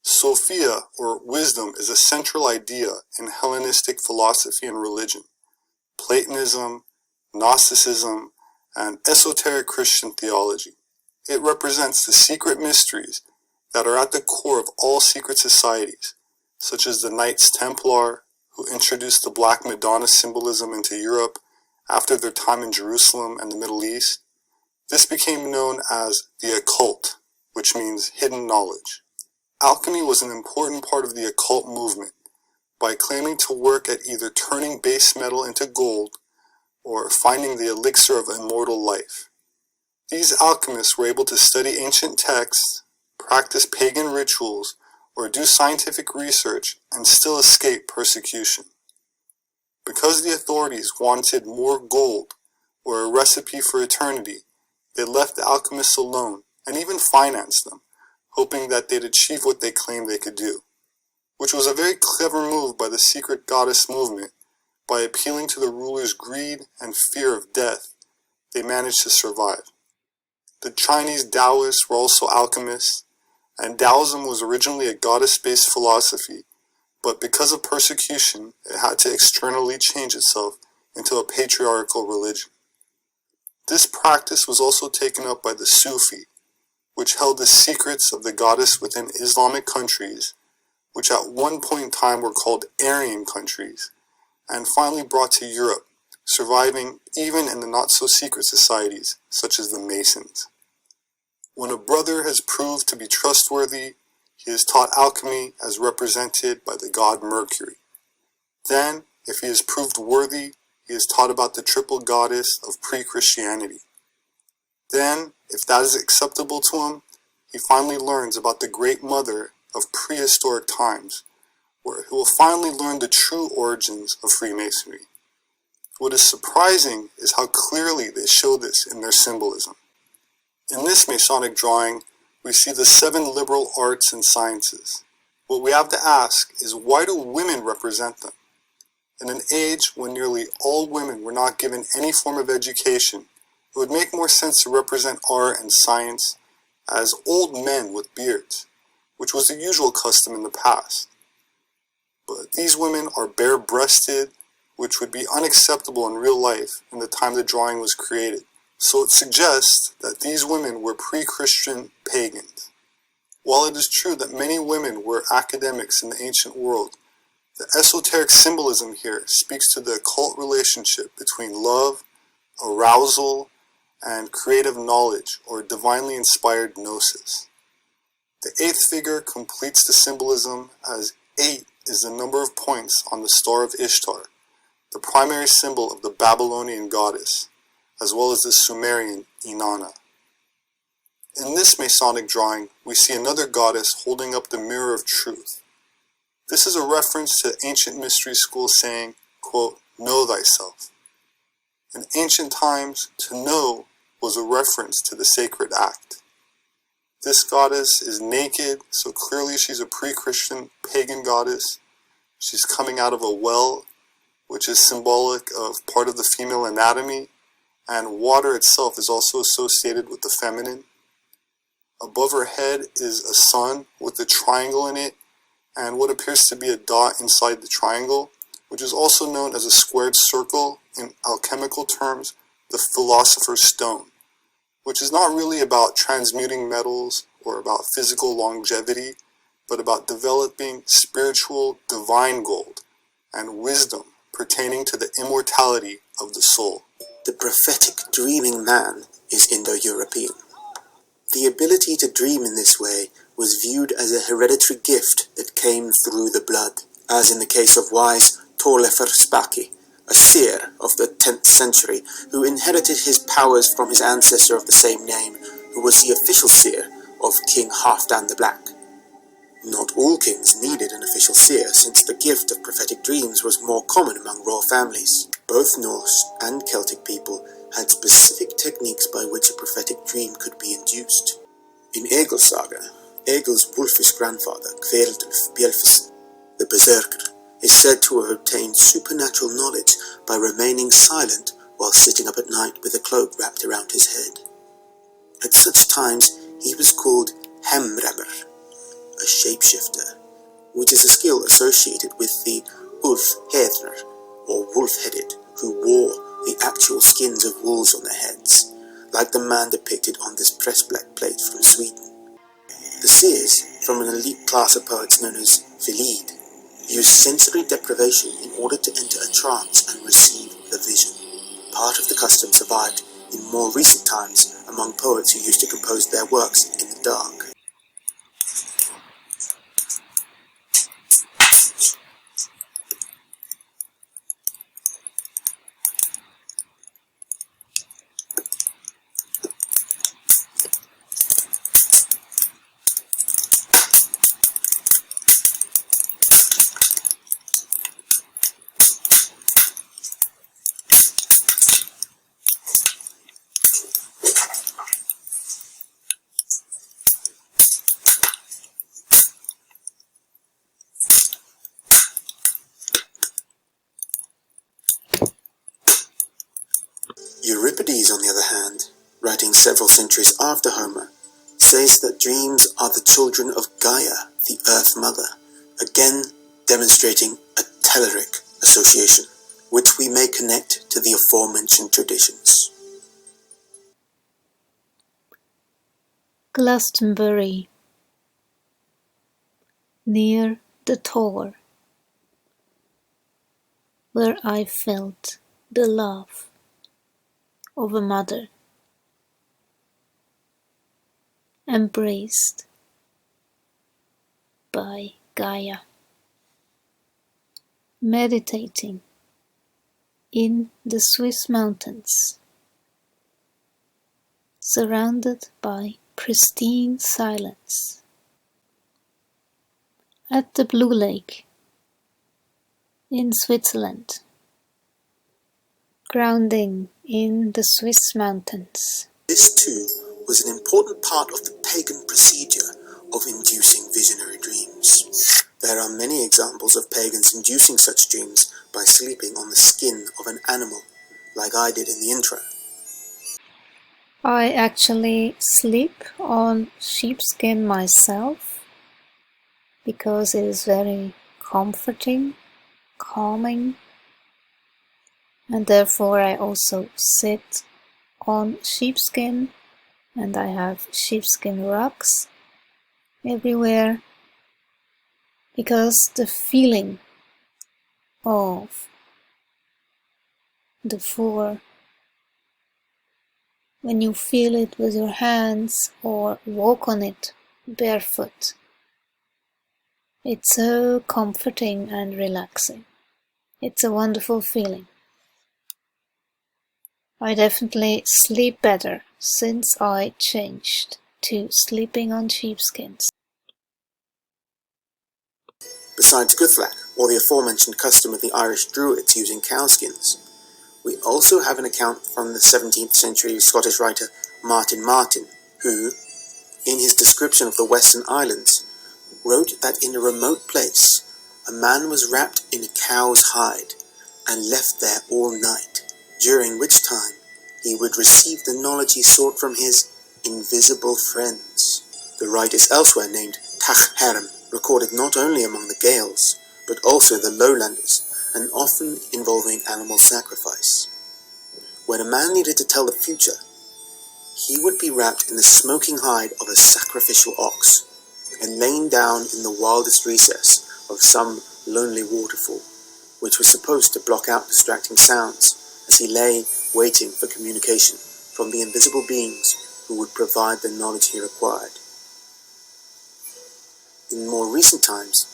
Sophia, or wisdom, is a central idea in Hellenistic philosophy and religion, Platonism, Gnosticism, and esoteric Christian theology. It represents the secret mysteries that are at the core of all secret societies, such as the Knights Templar, who introduced the Black Madonna symbolism into Europe after their time in Jerusalem and the Middle East. This became known as the occult, which means hidden knowledge. Alchemy was an important part of the occult movement by claiming to work at either turning base metal into gold or finding the elixir of immortal life. These alchemists were able to study ancient texts, practice pagan rituals, or do scientific research and still escape persecution. Because the authorities wanted more gold or a recipe for eternity, they left the alchemists alone and even financed them, hoping that they'd achieve what they claimed they could do, which was a very clever move by the secret goddess movement. By appealing to the rulers' greed and fear of death, they managed to survive. The Chinese Taoists were also alchemists, and Taoism was originally a goddess-based philosophy, but because of persecution, it had to externally change itself into a patriarchal religion. This practice was also taken up by the Sufi, which held the secrets of the goddess within Islamic countries, which at one point in time were called Aryan countries, and finally brought to Europe, surviving even in the not-so-secret societies, such as the Masons. When a brother has proved to be trustworthy, he is taught alchemy as represented by the god Mercury. Then, if he is proved worthy, he is taught about the triple goddess of pre-Christianity. Then, if that is acceptable to him, he finally learns about the Great Mother of prehistoric times, where he will finally learn the true origins of Freemasonry. What is surprising is how clearly they show this in their symbolism. In this Masonic drawing, we see the 7 liberal arts and sciences. What we have to ask is, why do women represent them? In an age when nearly all women were not given any form of education, It would make more sense to represent art and science as old men with beards, which was the usual custom in the past. But these women are bare-breasted, which would be unacceptable in real life in the time the drawing was created. So it suggests that these women were pre-Christian pagans. While it is true that many women were academics in the ancient world, the esoteric symbolism here speaks to the occult relationship between love, arousal, and creative knowledge or divinely inspired gnosis. The eighth figure completes the symbolism as 8 is the number of points on the Star of Ishtar, the primary symbol of the Babylonian goddess, as well as the Sumerian Inanna. In this Masonic drawing, we see another goddess holding up the mirror of truth. This is a reference to ancient mystery school saying, quote, "Know thyself." In ancient times, to know was a reference to the sacred act. This goddess is naked, so clearly she's a pre-Christian pagan goddess. She's coming out of a well, which is symbolic of part of the female anatomy, and water itself is also associated with the feminine. Above her head is a sun with a triangle in it, and what appears to be a dot inside the triangle, which is also known as a squared circle in alchemical terms, the philosopher's stone, which is not really about transmuting metals or about physical longevity, but about developing spiritual divine gold and wisdom pertaining to the immortality of the soul. The prophetic dreaming man is Indo-European. The ability to dream in this way was viewed as a hereditary gift that came through the blood, as in the case of wise Thorleifr Spaki, a seer of the 10th century who inherited his powers from his ancestor of the same name, who was the official seer of King Halfdan the Black. Not all kings needed an official seer, since the gift of prophetic dreams was more common among royal families. Both Norse and Celtic people had specific techniques by which a prophetic dream could be induced. In Egil's saga, Egil's wolfish grandfather, Kveldulf Bjelfsson, the berserker, is said to have obtained supernatural knowledge by remaining silent while sitting up at night with a cloak wrapped around his head. At such times, he was called Hemremmer, a shapeshifter, which is a skill associated with the Ulf-Hedner, or wolf-headed, who wore the actual skins of wolves on their heads, like the man depicted on this press black plate from Sweden. The seers, from an elite class of poets known as Velid, used sensory deprivation in order to enter a trance and receive a vision. Part of the custom survived in more recent times among poets who used to compose their works in the dark. Euripides, on the other hand, writing several centuries after Homer, says that dreams are the children of Gaia, the Earth Mother, again demonstrating a telluric association, which we may connect to the aforementioned traditions. Glastonbury, near the tower, where I felt the love of a mother, embraced by Gaia, meditating in the Swiss mountains, surrounded by pristine silence. At the Blue Lake in Switzerland, grounding in the Swiss mountains. This too was an important part of the pagan procedure of inducing visionary dreams. There are many examples of pagans inducing such dreams by sleeping on the skin of an animal, like I did in the intro. I actually sleep on sheepskin myself because it is very comforting, calming, and therefore I also sit on sheepskin, and I have sheepskin rugs everywhere because the feeling of the fur, when you feel it with your hands or walk on it barefoot, it's so comforting and relaxing. It's a wonderful feeling. I definitely sleep better since I changed to sleeping on sheepskins. Besides Guthlac, or the aforementioned custom of the Irish Druids using cowskins, we also have an account from the 17th century Scottish writer Martin Martin, who, in his description of the Western Islands, wrote that in a remote place, a man was wrapped in a cow's hide and left there all night, during which time he would receive the knowledge he sought from his invisible friends. The writers elsewhere named Tach Herm recorded not only among the Gaels, but also the lowlanders, and often involving animal sacrifice. When a man needed to tell the future, he would be wrapped in the smoking hide of a sacrificial ox, and lain down in the wildest recess of some lonely waterfall, which was supposed to block out distracting sounds as he lay waiting for communication from the invisible beings who would provide the knowledge he required. In more recent times,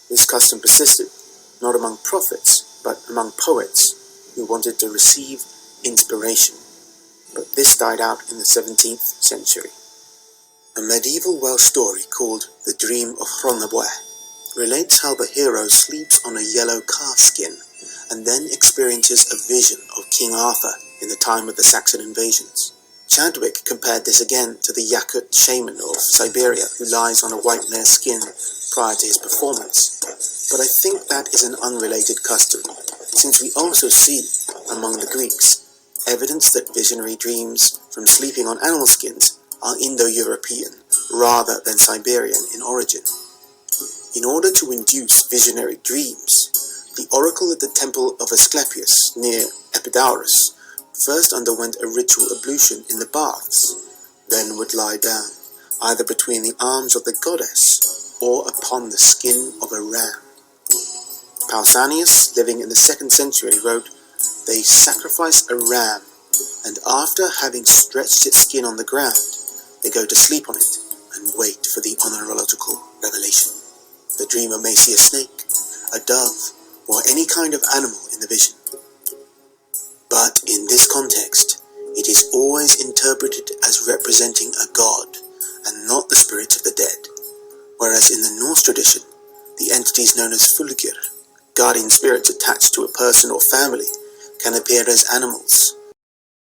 this custom persisted, not among prophets, but among poets who wanted to receive inspiration, but this died out in the 17th century. A medieval Welsh story called The Dream of Rhonabwy relates how the hero sleeps on a yellow calf skin and then experiences a vision of King Arthur in the time of the Saxon invasions. Chadwick compared this again to the Yakut shaman of Siberia who lies on a white mare skin prior to his performance. But I think that is an unrelated custom, since we also see, among the Greeks, evidence that visionary dreams from sleeping on animal skins are Indo-European rather than Siberian in origin. In order to induce visionary dreams, the oracle at the temple of Asclepius near Epidaurus first underwent a ritual ablution in the baths, then would lie down, either between the arms of the goddess or upon the skin of a ram. Pausanias, living in the 2nd century, wrote, "They sacrifice a ram, and after having stretched its skin on the ground, they go to sleep on it and wait for the onorological revelation. The dreamer may see a snake, a dove, or any kind of animal in the vision. But in this context, it is always interpreted as representing a god and not the spirits of the dead, whereas in the Norse tradition, the entities known as fylgir, guardian spirits attached to a person or family, can appear as animals,